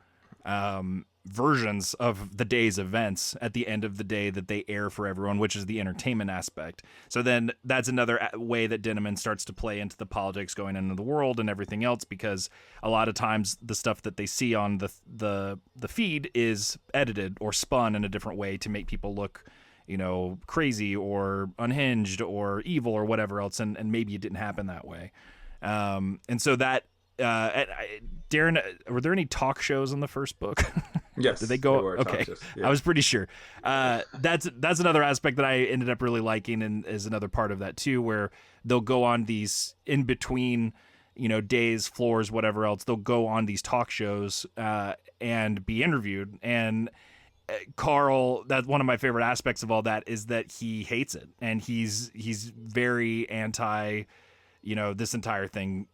versions of the day's events at the end of the day that they air for everyone, which is the entertainment aspect. So then that's another way that Dinneman starts to play into the politics going into the world and everything else, because a lot of times the stuff that they see on the feed is edited or spun in a different way to make people look, you know, crazy or unhinged or evil or whatever else, and maybe it didn't happen that way. And so that Darren, were there any talk shows in the first book? Yes. Did they go? There were Okay. talk shows, yeah. I was pretty sure. That's another aspect that I ended up really liking, and is another part of that too, where they'll go on these in between, you know, days, floors, whatever else. They'll go on these talk shows and be interviewed. And Carl, that's one of my favorite aspects of all that, is that he hates it, and he's very anti, you know, this entire thing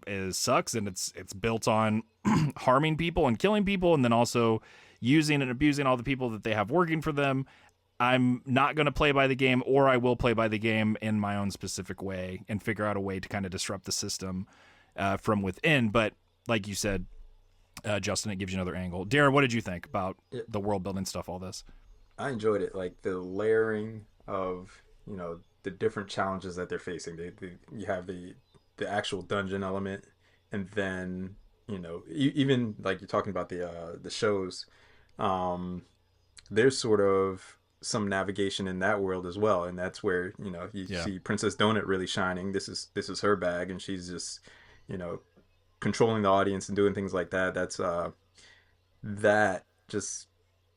is sucks, and it's built on harming people and killing people, and then also using and abusing all the people that they have working for them. I'm not going to play by the game, or I will play by the game in my own specific way and figure out a way to kind of disrupt the system from within. But like you said, Justin, it gives you another angle. Darren, what did you think about the world building stuff, all this? I enjoyed it, like the layering of, you know, the different challenges that they're facing. You have the actual dungeon element, and then, you know, even like you're talking about the shows, there's sort of some navigation in that world as well, and that's where, you know, you see Princess Donut really shining. This is her bag, and she's just, you know, controlling the audience and doing things like that. That's that just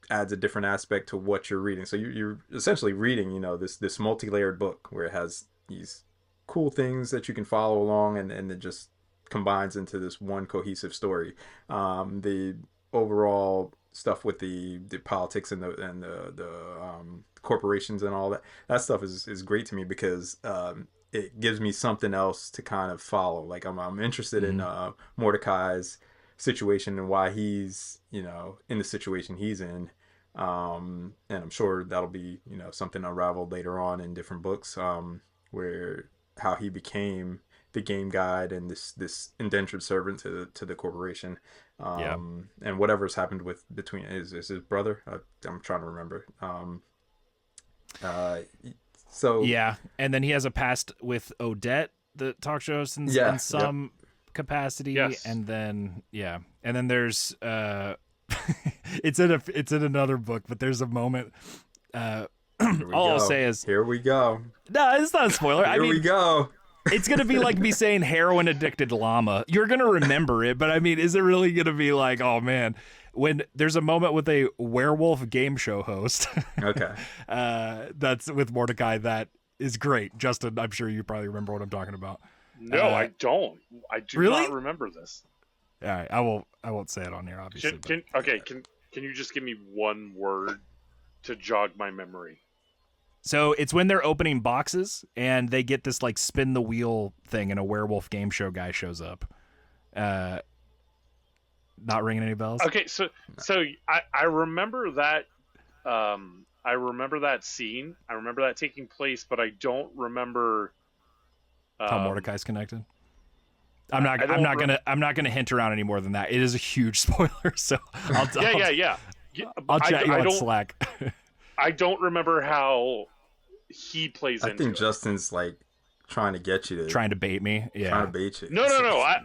adds a different aspect to what you're reading. So you're essentially reading, you know, this multi-layered book where it has these cool things that you can follow along, and it just combines into this one cohesive story. The overall stuff with the politics and the corporations and all that stuff is great to me, because it gives me something else to kind of follow. Like I'm interested in Mordecai's situation and why he's, you know, in the situation he's in. And I'm sure that'll be, you know, something unraveled later on in different books, where how he became the game guide and this indentured servant to the corporation, and whatever's happened with between is his brother. I'm trying to remember. So yeah, and then he has a past with Odette that talk shows in some capacity, and then there's it's in another book, but there's a moment. I'll say is, here we go. No, it's not a spoiler. Here we go. It's going to be like me saying heroin addicted llama. You're going to remember it, but I mean, is it really going to be like, oh man, when there's a moment with a werewolf game show host. Okay. That's with Mordecai. That is great. Justin, I'm sure you probably remember what I'm talking about. No, I don't. I do really? not remember this. All right. I won't say it on here, obviously. Can you just give me one word to jog my memory? So it's when they're opening boxes and they get this like spin the wheel thing, and a werewolf game show guy shows up. Not ringing any bells? Okay, so I remember that. I remember that scene. I remember that taking place, but I don't remember how Mordecai's connected. I'm not gonna hint around any more than that. It is a huge spoiler, so I'll I'll chat you on Slack. I don't remember how he plays into it. I think Justin's like trying to get you to trying to bait me. Yeah, trying to bait you. No.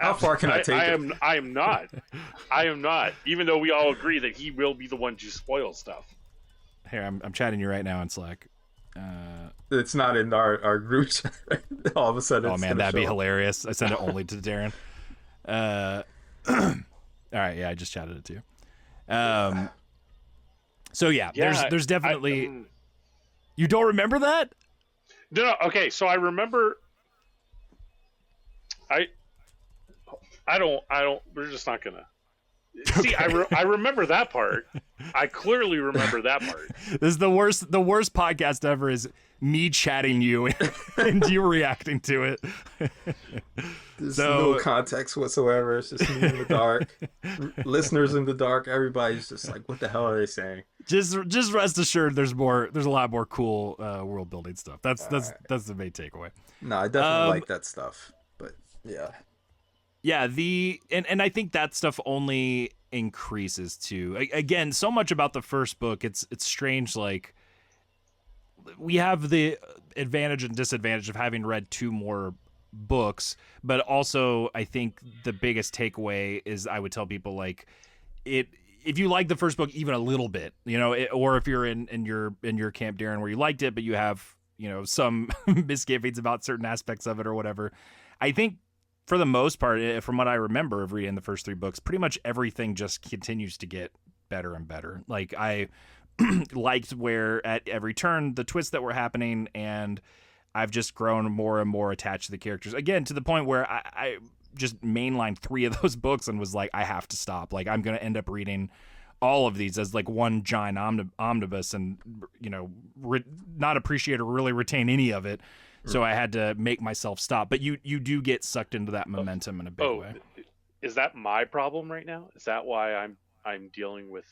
How far can I take it? I am not. I am not. Even though we all agree that he will be the one to spoil stuff. Here, I'm chatting you right now in Slack. It's not in our group chat. All of a sudden, Oh it's man, gonna that'd be show up. hilarious. I sent it only to Deron. All right, yeah, I just chatted it to you. So yeah, there's definitely. You don't remember that? No. Okay, so I remember. I don't. We're just not gonna. Okay. See, I remember that part. I clearly remember that part. This is the worst podcast ever is me chatting you and you reacting to it. There's no context whatsoever. It's just me in the dark. Listeners in the dark. Everybody's just like, what the hell are they saying? Just rest assured there's a lot more cool world building stuff. That's the main takeaway. No, I definitely like that stuff. But yeah. Yeah, and I think that stuff only increases too. Again, so much about the first book, it's strange. Like, we have the advantage and disadvantage of having read 2 more books, but also I think the biggest takeaway is I would tell people, like, if you like the first book even a little bit, or if you're in your camp, Deron, where you liked it, but you have some misgivings about certain aspects of it or whatever, I think. For the most part, from what I remember of reading the first 3 books, pretty much everything just continues to get better and better. Like, I liked where at every turn the twists that were happening, and I've just grown more and more attached to the characters. Again, to the point where I just mainlined 3 of those books and was like, I have to stop. Like, I'm going to end up reading all of these as like one giant omnibus and, not appreciate or really retain any of it. So I had to make myself stop. But you do get sucked into that momentum in a big way. Is that my problem right now? Is that why I'm dealing with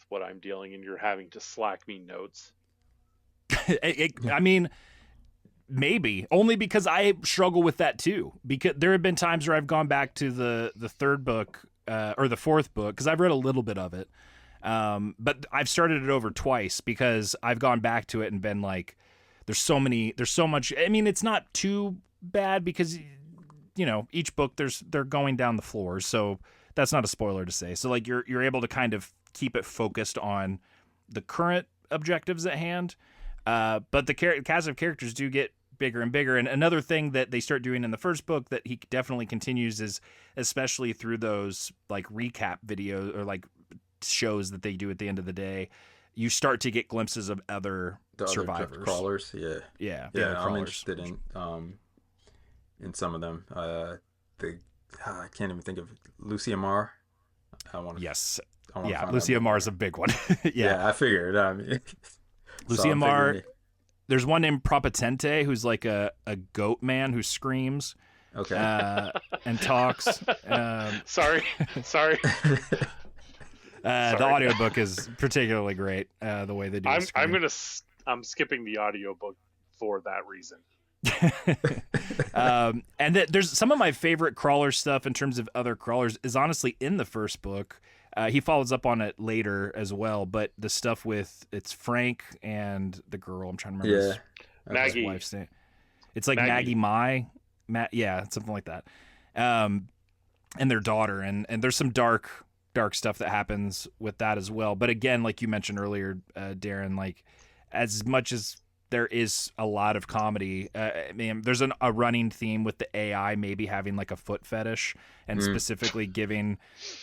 what I'm dealing and you're having to Slack me notes? I mean, maybe. Only because I struggle with that too. Because there have been times where I've gone back to the 3rd book or the 4th book, because I've read a little bit of it. But I've started it over twice because I've gone back to it and been like, there's so much. I mean, it's not too bad because, each book they're going down the floor. So that's not a spoiler to say. So like you're able to kind of keep it focused on the current objectives at hand. But the cast of characters do get bigger and bigger. And another thing that they start doing in the first book that he definitely continues is, especially through those like recap videos or like shows that they do at the end of the day, you start to get glimpses of other survivors, crawlers. Yeah. I'm interested in some of them. I can't even think of Lucia Marr. Lucia Marr is a big one. Yeah, I figured. I mean, Lucia Marr. There's one named Propotente who's like a goat man who screams. Okay. And talks. Sorry. The audiobook is particularly great, the way they do it. I'm skipping the audiobook for that reason. And there's some of my favorite crawler stuff in terms of other crawlers is honestly in the first book. He follows up on it later as well, but the stuff with it's Frank and the girl, I'm trying to remember Maggie. his wife's name. It's like Maggie Mai, something like that. And their daughter, and there's some dark stuff that happens with that as well. But again, like you mentioned earlier, Deron, like as much as there is a lot of comedy, I mean, there's a running theme with the AI maybe having like a foot fetish and specifically giving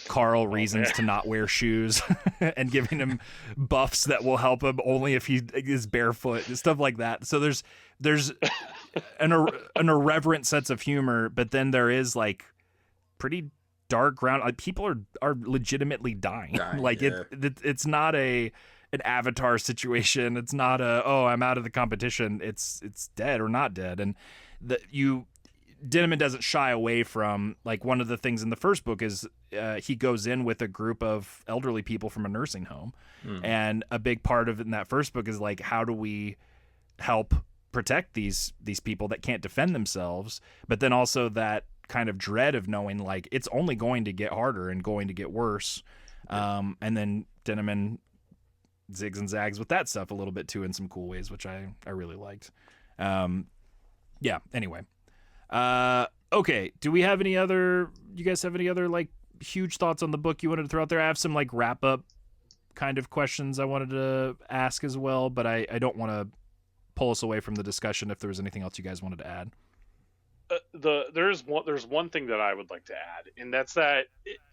Carl reasons to not wear shoes and giving him buffs that will help him only if he is barefoot and stuff like that. So there's an irreverent sense of humor, but then there is like pretty dark ground. Like people are legitimately dying. Like it's not an Avatar situation. It's not I'm out of the competition. It's dead or not dead. And Dinniman doesn't shy away from, like, one of the things in the first book is he goes in with a group of elderly people from a nursing home, and a big part of it in that first book is like, how do we help protect these people that can't defend themselves, but then also that kind of dread of knowing like it's only going to get harder and going to get worse. And then Dinniman zigs and zags with that stuff a little bit too in some cool ways, which I really liked. Yeah. Anyway. Okay. Do we have any other? You guys have any other like huge thoughts on the book you wanted to throw out there? I have some like wrap up kind of questions I wanted to ask as well, but I don't want to pull us away from the discussion if there was anything else you guys wanted to add. There's one thing that I would like to add, and that's that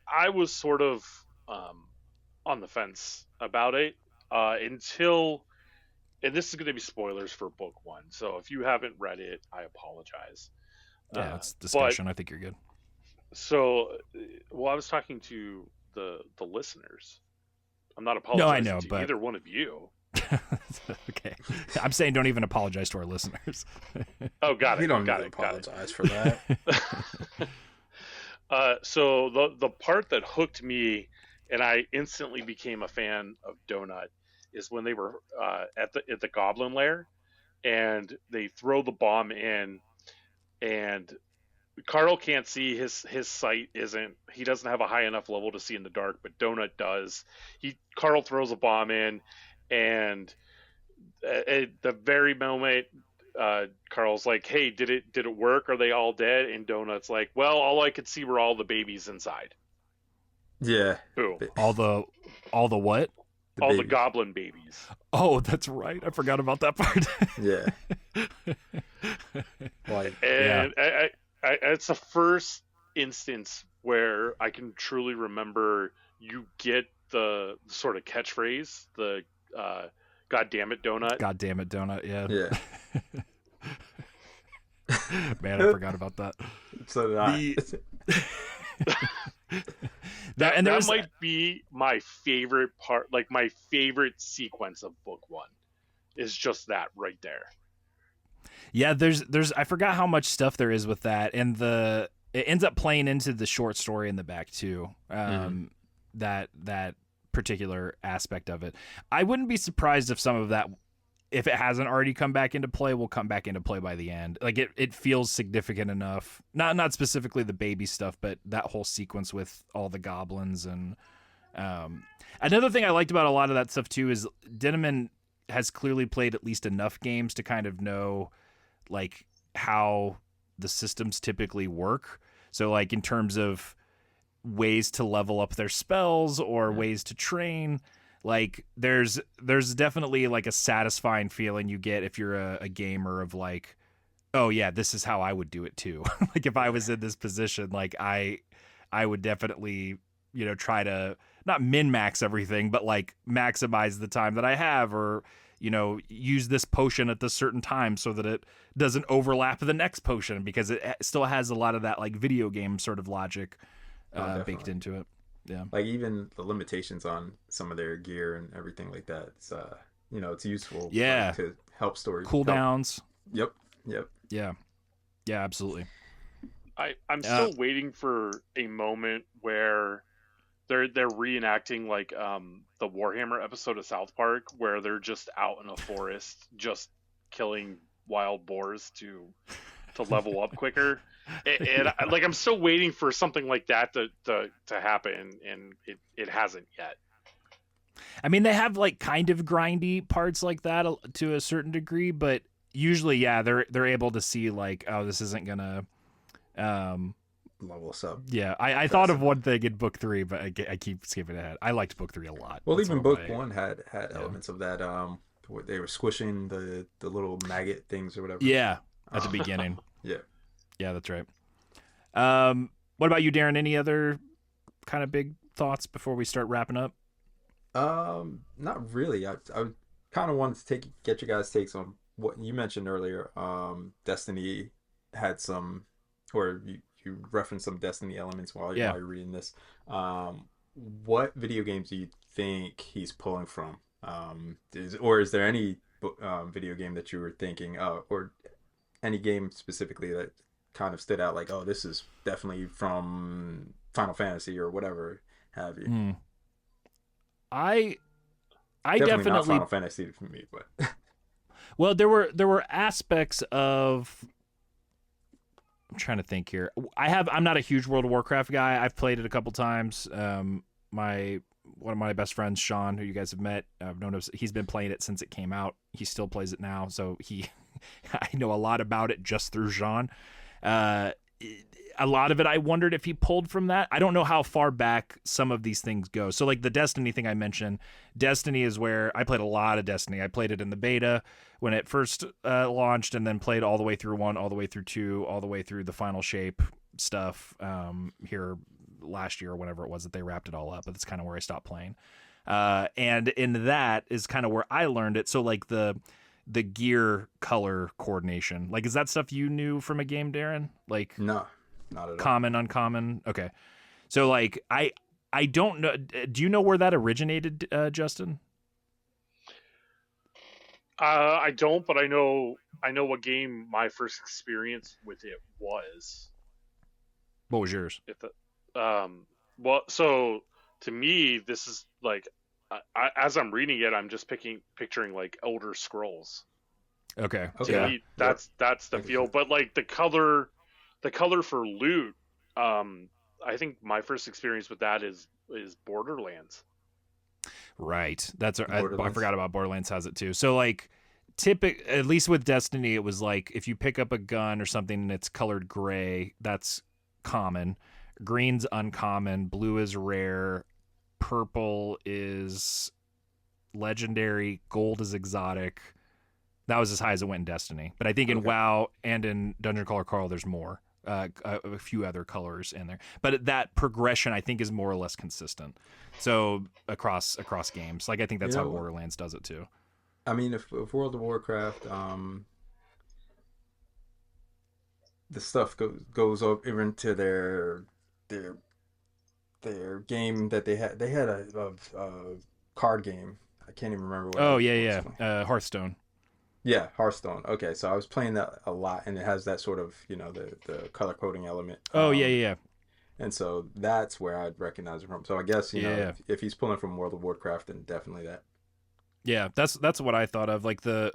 I was sort of on the fence about it until, and this is going to be spoilers for book one, so if you haven't read it, I apologize. Yeah, it's discussion. I think you're good. So, well, I was talking to the listeners. I'm not apologizing to but... either one of you. Okay. I'm saying don't even apologize to our listeners. Oh, got it. You don't got need it, to apologize for that. So the part that hooked me and I instantly became a fan of Donut is when they were at the Goblin Lair and they throw the bomb in and Carl can't see, his sight isn't, he doesn't have a high enough level to see in the dark, but Donut does. Carl throws a bomb in, and at the very moment Carl's like, hey, did it work? Are they all dead? And Donut's like, well, all I could see were all the babies inside. Yeah. Boom. All the what? The goblin babies. Oh, that's right. I forgot about that part. Yeah. Like, and yeah. It's the first instance where I can truly remember you get the sort of catchphrase, the God damn it, Donut. God damn it, Donut, yeah. Yeah. Man, I forgot about that. So did I. that might be my favorite part, like my favorite sequence of book one is just that right there. Yeah, there's I forgot how much stuff there is with that, and it ends up playing into the short story in the back too. That particular aspect of it. I wouldn't be surprised if some of that, if it hasn't already come back into play, will come back into play by the end. Like it feels significant enough. Not specifically the baby stuff, but that whole sequence with all the goblins and another thing I liked about a lot of that stuff too is Denneman has clearly played at least enough games to kind of know like how the systems typically work. So like in terms of ways to level up their spells or ways to train, like there's definitely like a satisfying feeling you get if you're a gamer of like, oh yeah, this is how I would do it too. Like if I was in this position, like I would definitely, try to not min-max everything, but like maximize the time that I have, or use this potion at this certain time so that it doesn't overlap the next potion, because it still has a lot of that like video game sort of logic baked into it. Yeah. Like even the limitations on some of their gear and everything like that. It's it's useful. Yeah. To help story. Cooldowns. Yep. Yeah. Yeah, absolutely. I'm still waiting for a moment where they're reenacting like the Warhammer episode of South Park where they're just out in a forest just killing wild boars to level up quicker. And like I'm still waiting for something like that to happen, and it hasn't yet. I mean, they have like kind of grindy parts like that to a certain degree, but usually, yeah, they're able to see like, oh, this isn't gonna level us up. Yeah, I thought of one thing in book 3, but I keep skipping ahead. I liked book 3 a lot. Well, even book 1 had elements of that. They were squishing the little maggot things or whatever. Yeah, at the beginning. Yeah, that's right. What about you, Deron? Any other kind of big thoughts before we start wrapping up? Not really. I kind of wanted to get you guys' takes on what you mentioned earlier. Destiny had some, or you referenced some Destiny elements while you're reading this. What video games do you think he's pulling from? Is there any video game that you were thinking, or any game specifically that kind of stood out, like, oh, this is definitely from Final Fantasy or whatever have you? I definitely not Final Fantasy for me, but well, there were aspects of, I'm trying to think here. I'm not a huge World of Warcraft guy. I've played it a couple times. One of my best friends, Sean, who you guys have met, I've known he's been playing it since it came out. He still plays it now, so he I know a lot about it just through Jean. A lot of it, I wondered if he pulled from that. I don't know how far back some of these things go. So like the Destiny thing I mentioned, Destiny is where I played a lot of Destiny. I played it in the beta when it first launched, and then played all the way through 1, all the way through 2, all the way through the final shape stuff here last year or whenever it was that they wrapped it all up. But that's kind of where I stopped playing. And in that is kind of where I learned it. So like the gear color coordination, like, is that stuff you knew from a game, Deron? Like, No, not at all. Common, uncommon. Okay. So like, I don't know. Do you know where that originated, Justin? I don't, but I know what game my first experience with it was. What was yours? Well, so to me, this is like, as I'm reading it, I'm just picturing like Elder Scrolls. Okay. To me, that's the feel. But like the color for loot, I think my first experience with that is Borderlands. Right. That's I forgot about Borderlands has it too. So like, at least with Destiny, it was like if you pick up a gun or something and it's colored gray, that's common. Green's uncommon. Blue is rare. Purple is legendary. Gold is exotic. That was as high as it went in Destiny. But I think in WoW and in Dungeon Crawler Carl, there's more. A few other colors in there, but that progression I think is more or less consistent. So across games, like I think that's how Borderlands does it too. I mean, if World of Warcraft, the stuff goes over into their game that they had a card game. I can't even remember what. Oh yeah. Hearthstone. Yeah, Hearthstone. Okay, so I was playing that a lot, and it has that sort of, the color coding element. Oh, yeah. And so that's where I'd recognize it from. So I guess, if he's pulling from World of Warcraft, then definitely that. Yeah, that's what I thought of, like the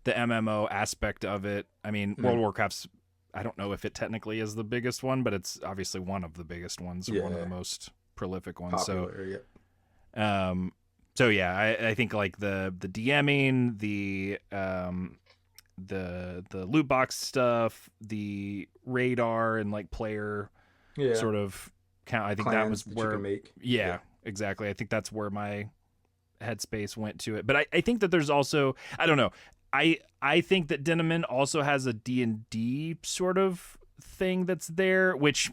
MMO aspect of it. I mean, World of Warcraft's, I don't know if it technically is the biggest one, but it's obviously one of the biggest ones, or one of the most prolific ones. Popular, So yeah, I think like the DMing, the loot box stuff, the radar and like player sort of count. I think that was where exactly. I think that's where my headspace went to it. But I think that there's also, I don't know. I think that Denon also has a D&D sort of thing that's there, which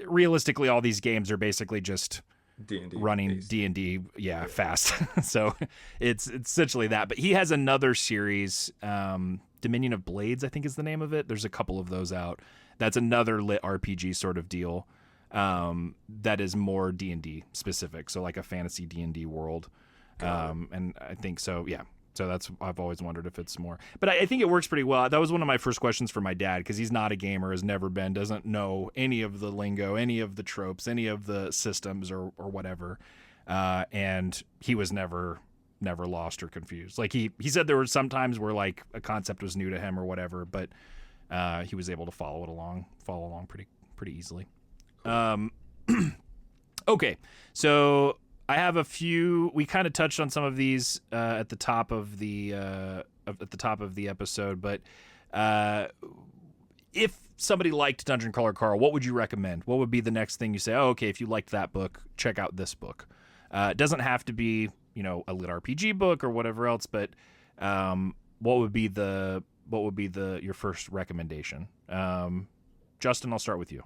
realistically all these games are basically just D&D running based. D&D fast. So it's essentially that, but he has another series, Dominion of Blades I think is the name of it. There's a couple of those out. That's another LitRPG sort of deal, that is more D&D specific, so like a fantasy D&D world. And I think so so that's, I've always wondered if it's more, but I think it works pretty well. That was one of my first questions for my dad, because he's not a gamer, has never been, doesn't know any of the lingo, any of the tropes, any of the systems or whatever. And he was never lost or confused. Like he said there were some times where like a concept was new to him or whatever, but he was able to follow along pretty easily. Okay, so I have a few. We kind of touched on some of these at the top of the episode, but if somebody liked Dungeon Crawler Carl, what would you recommend? What would be the next thing you say? Oh, okay, if you liked that book, check out this book. It doesn't have to be, a LitRPG book or whatever else, but what would be your first recommendation? Justin, I'll start with you.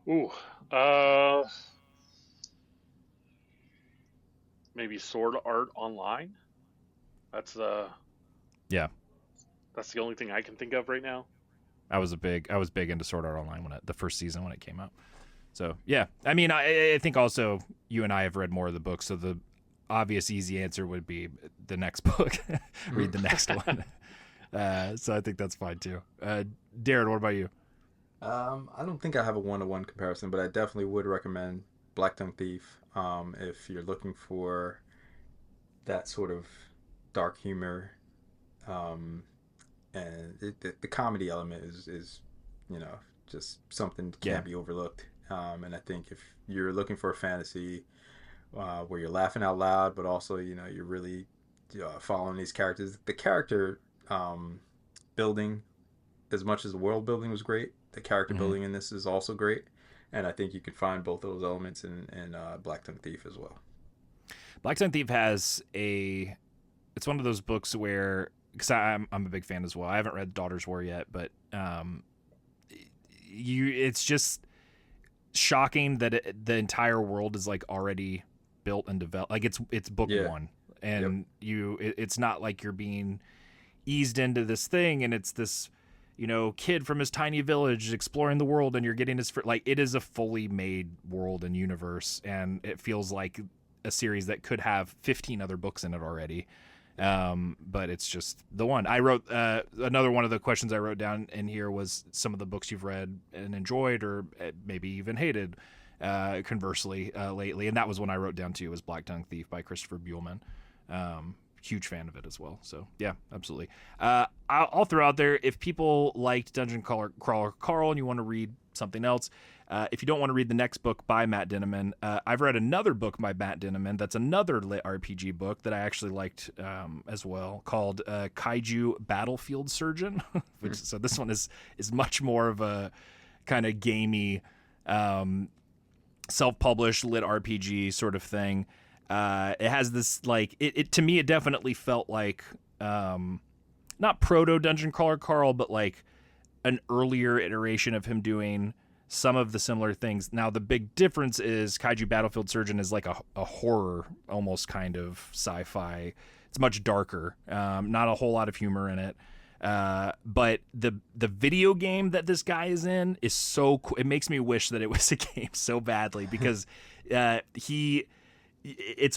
Ooh, maybe Sword Art Online. That's the only thing I can think of right now. I was big into Sword Art Online the first season when it came out. So yeah, I mean, I think also you and I have read more of the books, so the obvious easy answer would be the next book. Read the next one. So I think that's fine too. Deron, what about you? I don't think I have a one-to-one comparison, but I definitely would recommend Black Tongue Thief if you're looking for that sort of dark humor, and the comedy element is just something that can't be overlooked. And I think if you're looking for a fantasy where you're laughing out loud, but also you're really following these characters. The character building, as much as the world building was great, the character Mm-hmm. building in this is also great, and I think you can find both those elements in Black Tongue Thief as well. Black Tongue Thief has a. It's one of those books where, because I'm a big fan as well. I haven't read Daughter's War yet, but it's just shocking that the entire world is like already built and developed. Like it's book one, and it's not like you're being eased into this thing, and it's this kid from his tiny village exploring the world, and you're getting his like it is a fully made world and universe, and it feels like a series that could have 15 other books in it already. But it's just the one. I wrote another one of the questions I wrote down in here was some of the books you've read and enjoyed, or maybe even hated, conversely, lately, and that was one I wrote down too, was Black Tongue Thief by Christopher Buehlman. Huge fan of it as well. So yeah, absolutely. I'll throw out there, if people liked Dungeon Crawler Carl and you want to read something else, if you don't want to read the next book by Matt Dinniman, I've read another book by Matt Dinniman that's another LitRPG book that I actually liked as well, called Kaiju Battlefield Surgeon. So this one is much more of a kind of gamey, self-published LitRPG sort of thing. It has this like it to me, it definitely felt like not proto Dungeon Crawler Carl, but like an earlier iteration of him doing some of the similar things. Now the big difference is Kaiju Battlefield Surgeon is like a horror, almost kind of sci-fi. It's much darker, not a whole lot of humor in it. But the video game that this guy is in is so cool. It makes me wish that it was a game so badly, because it's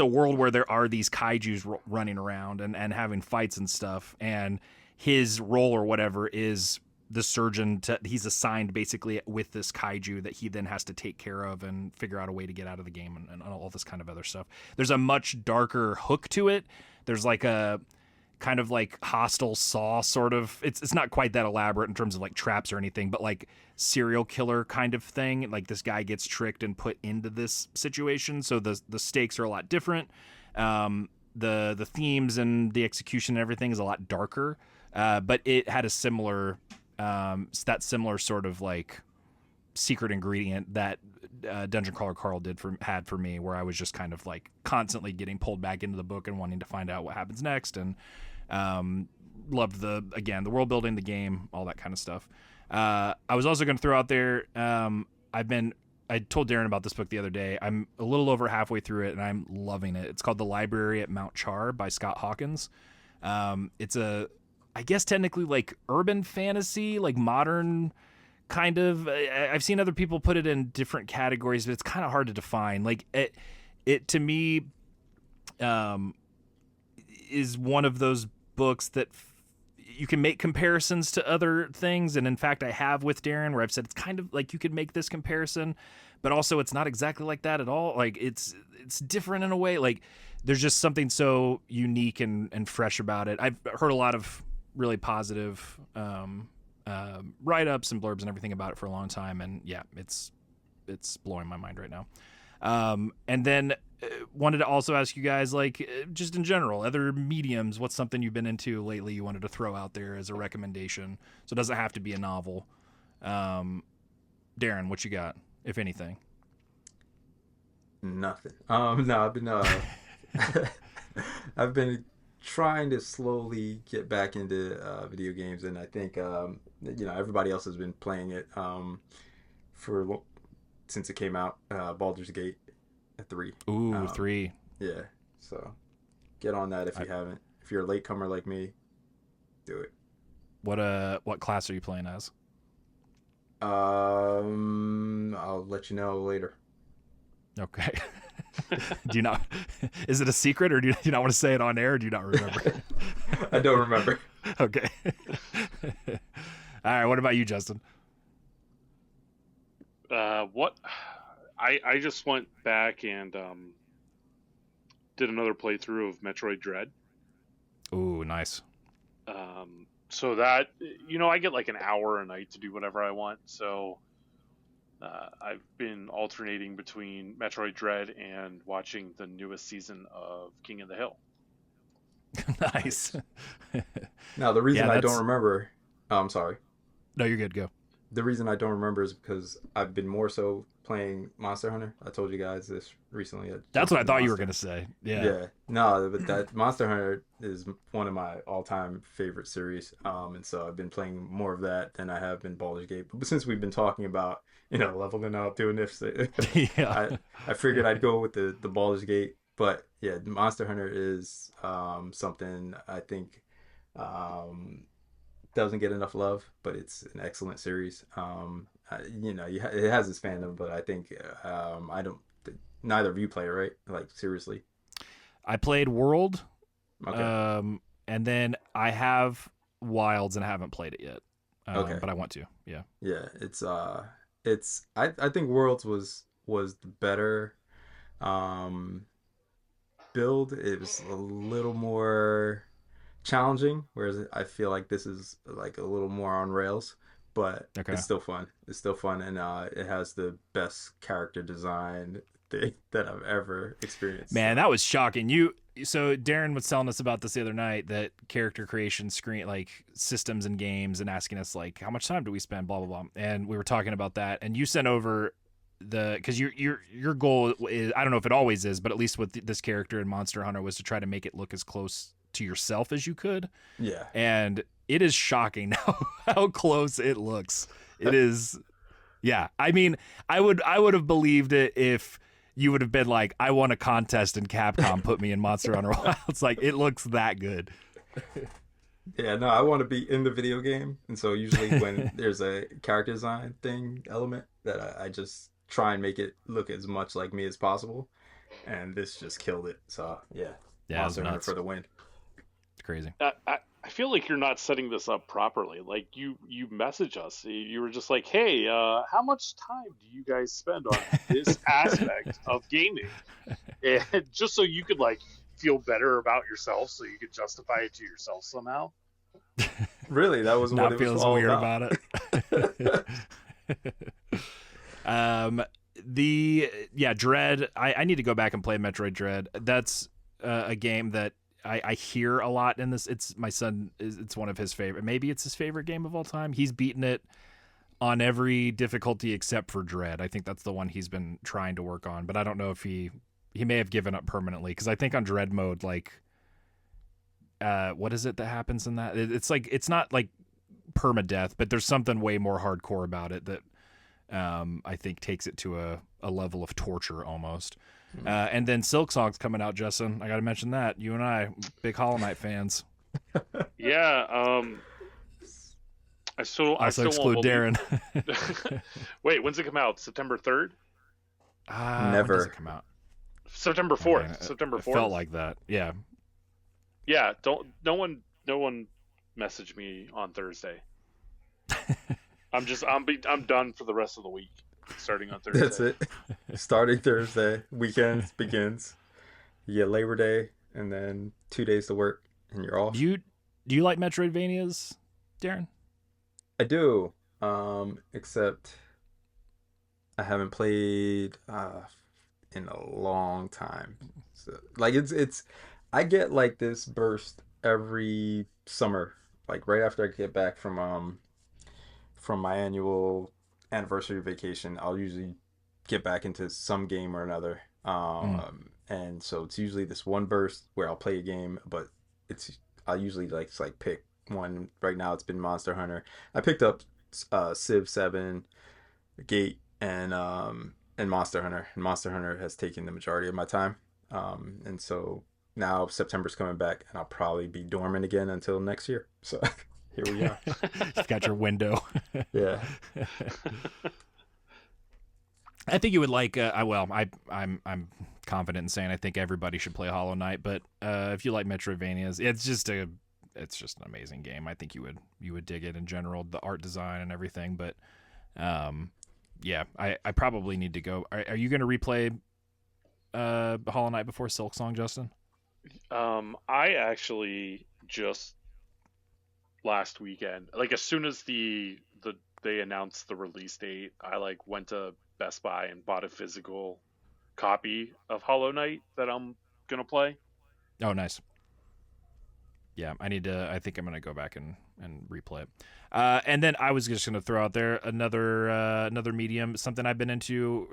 a world where there are these kaijus running around and having fights and stuff, and his role or whatever is the surgeon. He's assigned basically with this kaiju that he then has to take care of and figure out a way to get out of the game, and all this kind of other stuff. There's a much darker hook to it. There's like a kind of like Hostile Saw sort of, it's not quite that elaborate in terms of like traps or anything, but like serial killer kind of thing. Like this guy gets tricked and put into this situation, so the stakes are a lot different. The themes and the execution and everything is a lot darker, but it had a similar that similar sort of like secret ingredient that Dungeon Crawler Carl had for me, where I was just kind of like constantly getting pulled back into the book and wanting to find out what happens next, and loved the world building, the game, all that kind of stuff. I was also going to throw out there, I told Deron about this book the other day. I'm a little over halfway through it, and I'm loving it. It's called The Library at Mount Char by Scott Hawkins. It's I guess technically like urban fantasy, like modern kind of. I've seen other people put it in different categories, but it's kind of hard to define. Like it to me is one of those books that you can make comparisons to other things, and in fact I have with Deron, where I've said it's kind of like you could make this comparison, but also it's not exactly like that at all. Like it's different in a way. Like there's just something so unique and fresh about it. I've heard a lot of really positive write-ups and blurbs and everything about it for a long time, and yeah, it's blowing my mind right now. And then wanted to also ask you guys, like, just in general, other mediums, what's something you've been into lately you wanted to throw out there as a recommendation? So it doesn't have to be a novel. Deron, what you got, if anything? Nothing. No, I've been trying to slowly get back into video games, and I think everybody else has been playing it since it came out. Baldur's Gate 3. Ooh, 3. Yeah, so get on that if you haven't. If you're a latecomer like me, do it. What class are you playing as? I'll let you know later. Okay. Do you not? Is it a secret, or do you not want to say it on air? Or do you not remember? I don't remember. Okay. All right. What about you, Justin? What? I just went back and did another playthrough of Metroid Dread. Ooh, nice. So that I get like an hour a night to do whatever I want. So I've been alternating between Metroid Dread and watching the newest season of King of the Hill. Nice. Now, the reason Yeah, I don't that's remember, oh, I'm sorry. no, you're good. Go. The reason I don't remember is because I've been more so playing Monster Hunter. I told you guys this recently. I That's jumped what I into thought you were Monster. gonna say. Yeah. Yeah, no, but that Monster Hunter is one of my all-time favorite series. And so I've been playing more of that than I have been Baldur's Gate. But since we've been talking about, leveling up, doing this, Yeah. I figured I'd go with the Baldur's Gate. But yeah, Monster Hunter is something I think um, doesn't get enough love, but it's an excellent series. It has its fandom, but I think I don't. Neither of you play it, right? Like seriously. I played World, Okay. and then I have Wilds and I haven't played it yet. Okay. But I want to. Yeah. Yeah. I think Worlds was the better um build. It was a little more challenging, whereas I feel like this is like a little more on rails, but Okay. it's still fun. It's still fun, and it has the best character design thing that I've ever experienced. Man, So that was shocking. So Darren was telling us about this the other night, that character creation screen, like systems and games, and asking us like how much time do we spend, blah blah blah. And we were talking about that, and you sent over because your goal is, I don't know if it always is, but at least with this character in Monster Hunter, was to try to make it look as close to yourself as you could. yeah, And it is shocking how close it looks. It is. Yeah, I mean, I would have believed it if you would have been like, I won a contest and Capcom put me in Monster Hunter Wilds. It's like, it looks that good. yeah. No, I want to be in the video game, and so usually when there's a character design thing element, that I just try and make it look as much like me as possible, and this just killed it. So yeah, Yeah, it was Monster Hunter nuts. for the win. It's crazy. I feel like you're not setting this up properly. Like you message us, you were just like, "Hey, how much time do you guys spend on this aspect of gaming?" And just so you could like feel better about yourself, so you could justify it to yourself somehow. Really, that was what Not it was feels all weird about. about it. Dread. I need to go back and play Metroid Dread. That's a game that I hear a lot in this. It's my son. It's one of his favorite. Maybe it's his favorite game of all time. He's beaten it on every difficulty except for Dread. I think that's the one he's been trying to work on. But I don't know if he may have given up permanently, because I think on Dread mode, like, what is it that happens in that? It's like, it's not like permadeath, but there's something way more hardcore about it that I think takes it to a level of torture almost. And then Silk Song's coming out, Justin. I got to mention that. You and I, big Hollow Knight fans. Yeah. I still exclude won't Darren. Wait, when's it come out? September 3rd? When Never. does it come out? September 4th. Okay, September it 4th. felt like that. Yeah. Yeah. No one message me on Thursday. I'm done for the rest of the week, starting on Thursday. That's it. Starting Thursday, weekend begins. You get Labor Day, and then 2 days to work, and you're off. Do you like Metroidvanias, Darren? I do, except I haven't played in a long time. So, like it's I get like this burst every summer, like right after I get back from my annual anniversary vacation. I'll usually get back into some game or another. And so it's usually this one burst where I'll play a game, but I'll usually like pick one. Right now it's been Monster Hunter. I picked up Civ 7, Gate, and Monster Hunter. And Monster Hunter has taken the majority of my time. And so now September's coming back, and I'll probably be dormant again until next year. So here we are. You've got your window. Yeah. I think you would like. I'm confident in saying I think everybody should play Hollow Knight. But if you like Metroidvanias, it's just an amazing game. I think you would dig it in general, the art design and everything. But yeah, I probably need to go. Are you going to replay Hollow Knight before Silk Song, Justin? I actually just last weekend, like as soon as they announced the release date, I like went to Best Buy and bought a physical copy of Hollow Knight that I'm gonna play. Oh, nice. Yeah, I think I'm going to go back and replay it. And then I was just going to throw out there another medium, something I've been into.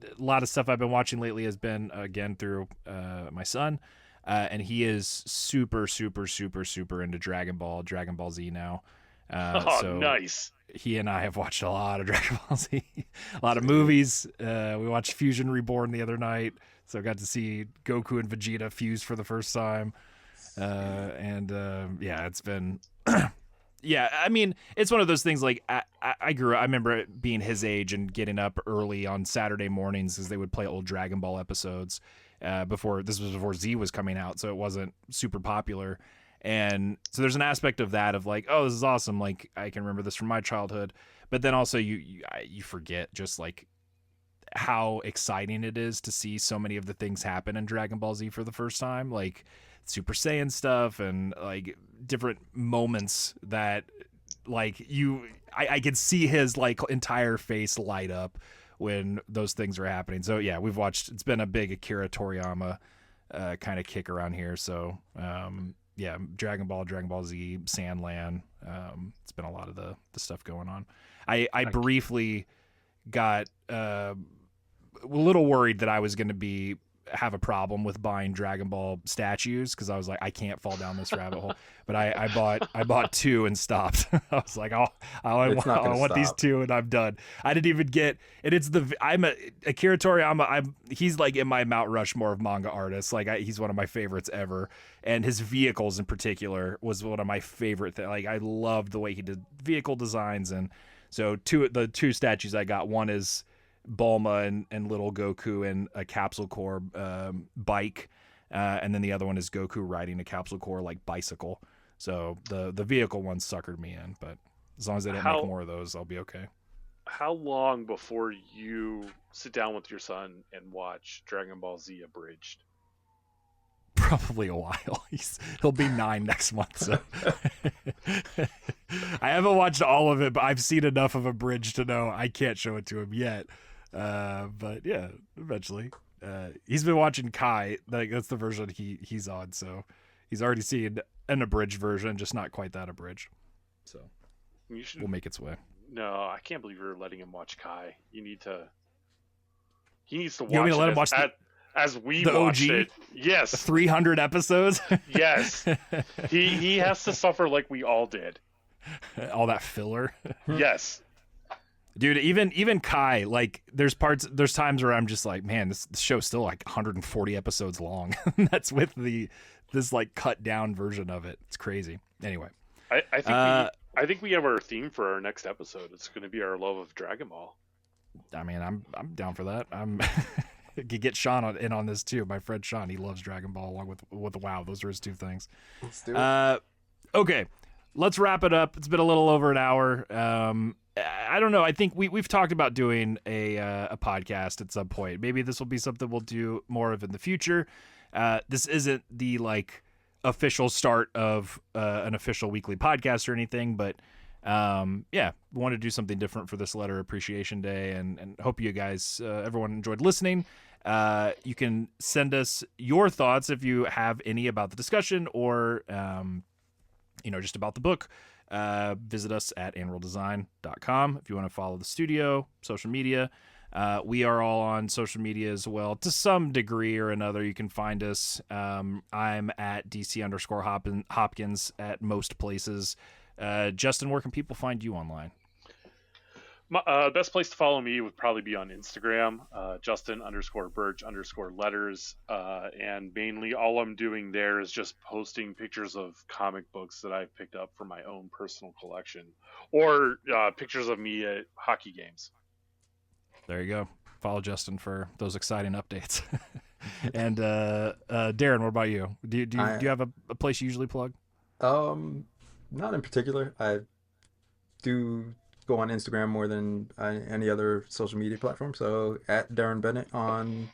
A lot of stuff I've been watching lately has been, again, through my son. And he is super, super, super, super into Dragon Ball Z now. So nice. He and I have watched a lot of Dragon Ball Z, a lot of movies. We watched Fusion Reborn the other night, so I got to see Goku and Vegeta fuse for the first time. Yeah, it's been, yeah, I mean, it's one of those things like I grew up, I remember being his age and getting up early on Saturday mornings because they would play old Dragon Ball episodes before Z was coming out. So it wasn't super popular. And so there's an aspect of that of like, oh, this is awesome. Like I can remember this from my childhood, but then also you forget just like how exciting it is to see so many of the things happen in Dragon Ball Z for the first time. Like, Super Saiyan stuff and like different moments that like I could see his like entire face light up when those things are happening. So yeah, it's been a big Akira Toriyama kind of kick around here. So yeah, Dragon Ball Z, Sandland. It's been a lot of the stuff going on. I briefly got a little worried that I was going to have a problem with buying Dragon Ball statues because I was like, I can't fall down this rabbit hole. But I bought 2 and stopped. I was like, I want these 2 and I'm done. I didn't even get, and it's Akira Toriyama. He's like in my Mount Rushmore of manga artists. Like he's one of my favorites ever, and his vehicles in particular was one of my favorite things. Like I loved the way he did vehicle designs, and so the 2 statues I got, one is Bulma and little Goku in a Capsule Corps bike, and then the other one is Goku riding a Capsule Corps like bicycle. So the vehicle one suckered me in, but as long as they don't make more of those, I'll be okay. How long before you sit down with your son and watch Dragon Ball Z abridged? Probably a while. He'll be 9 next month, so I haven't watched all of it, but I've seen enough of abridged to know I can't show it to him yet. But yeah, eventually. He's been watching Kai. Like that's the version he's on, so he's already seen an abridged version, just not quite that abridged. So we'll make its way. No, I can't believe you're letting him watch Kai. He needs to watch you want me to let him watch as we the watched OG? it. Yes. 300 episodes? Yes. He has to suffer like we all did. All that filler? Yes. Dude, even Kai, like there's times where I'm just like, man, this show's still like 140 episodes long. That's with this like cut down version of it. It's crazy. Anyway, I think we have our theme for our next episode. It's going to be our love of Dragon Ball. I mean, I'm down for that. Could get Sean in on this too. My friend Sean, he loves Dragon Ball along with WoW. Those are his 2 things. Let's do it. Okay, let's wrap it up. It's been a little over an hour. I don't know. I think we've talked about doing a podcast at some point. Maybe this will be something we'll do more of in the future. This isn't the like official start of an official weekly podcast or anything, but yeah, we want to do something different for this Letter Appreciation Day, and hope you guys, everyone enjoyed listening. You can send us your thoughts if you have any about the discussion or just about the book. Visit us at AndWorldsDesign.com if you want to follow the studio, social media. We are all on social media as well to some degree or another. You can find us. I'm at DC_Hopkins at most places. Justin, where can people find you online? Best place to follow me would probably be on Instagram, Justin_Birch_letters. And mainly all I'm doing there is just posting pictures of comic books that I've picked up for my own personal collection, or pictures of me at hockey games. There you go. Follow Justin for those exciting updates. And Deron, what about you? Do you have a place you usually plug? Not in particular. I do go on Instagram more than any other social media platform. So at Deron Bennett on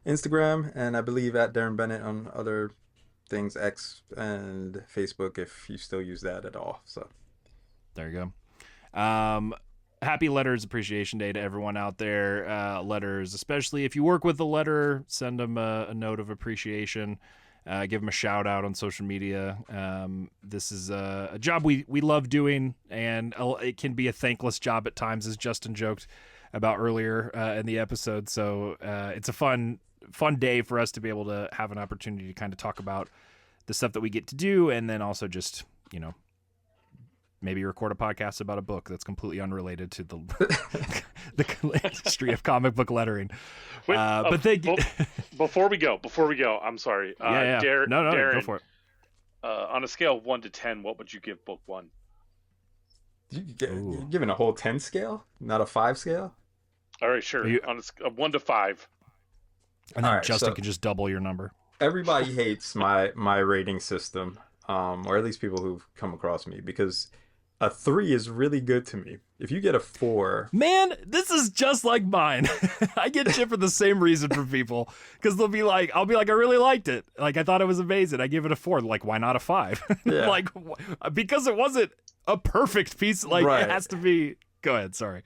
Instagram, and I believe at Deron Bennett on other things, X and Facebook, if you still use that at all. So there you go. Happy Letters Appreciation Day to everyone out there. Letters, especially if you work with a letterer, send them a note of appreciation. give them a shout out on social media. This is a job we love doing, and it can be a thankless job at times, as Justin joked about earlier in the episode. So it's a fun day for us to be able to have an opportunity to kind of talk about the stuff that we get to do, and then also just, you know, maybe record a podcast about a book that's completely unrelated to the history of comic book lettering. Wait, but before we go, I'm sorry. Yeah. Deron, go for it. On a scale of 1 to 10, what would you give book 1? You're giving a whole 10 scale, not a 5 scale? All right, sure. On a 1 to 5. And then Justin can just double your number. Everybody hates my rating system, or at least people who've come across me, because a 3 is really good to me. If you get a 4... Man, this is just like mine. I get shit for the same reason from people, because they'll be like, I'll be like, I really liked it. Like, I thought it was amazing. I give it a 4. Like, why not a 5? Yeah. Like, because it wasn't a perfect piece. Like, right. It has to be... Go ahead, sorry.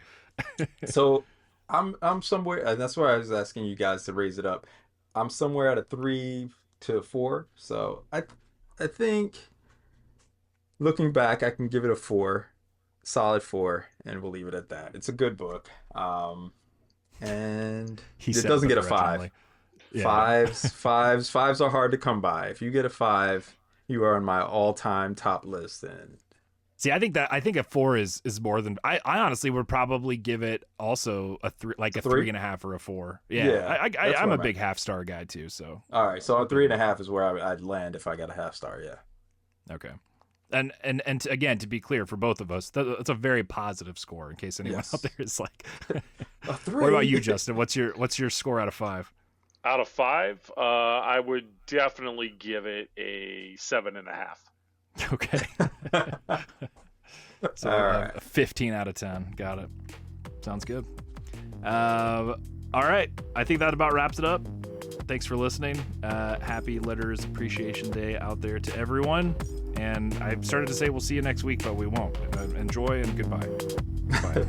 So, I'm somewhere, and that's why I was asking you guys to raise it up. I'm somewhere at a 3 to 4. So, I think... Looking back, I can give it a 4, solid 4, and we'll leave it at that. It's a good book, and it doesn't get a 5. Yeah. Fives are hard to come by. If you get a 5, you are on my all-time top list. And see, I think a 4 is more than I honestly would probably give it also a 3, like a 3.5 or a 4. Yeah, I'm a big half-star guy too. So all right, so a 3.5 is where I'd land if I got a half-star. Yeah. Okay. And again, to be clear for both of us, it's a very positive score. In case anyone out there is like, a 3. What about you, Justin? What's your score out of 5? Out of 5, I would definitely give it a 7.5. Okay. So all right. a 15 out of 10. Got it. Sounds good. All right. I think that about wraps it up. Thanks for listening. Happy Letters Appreciation Day out there to everyone. And I started to say we'll see you next week, but we won't. Enjoy and goodbye. Bye.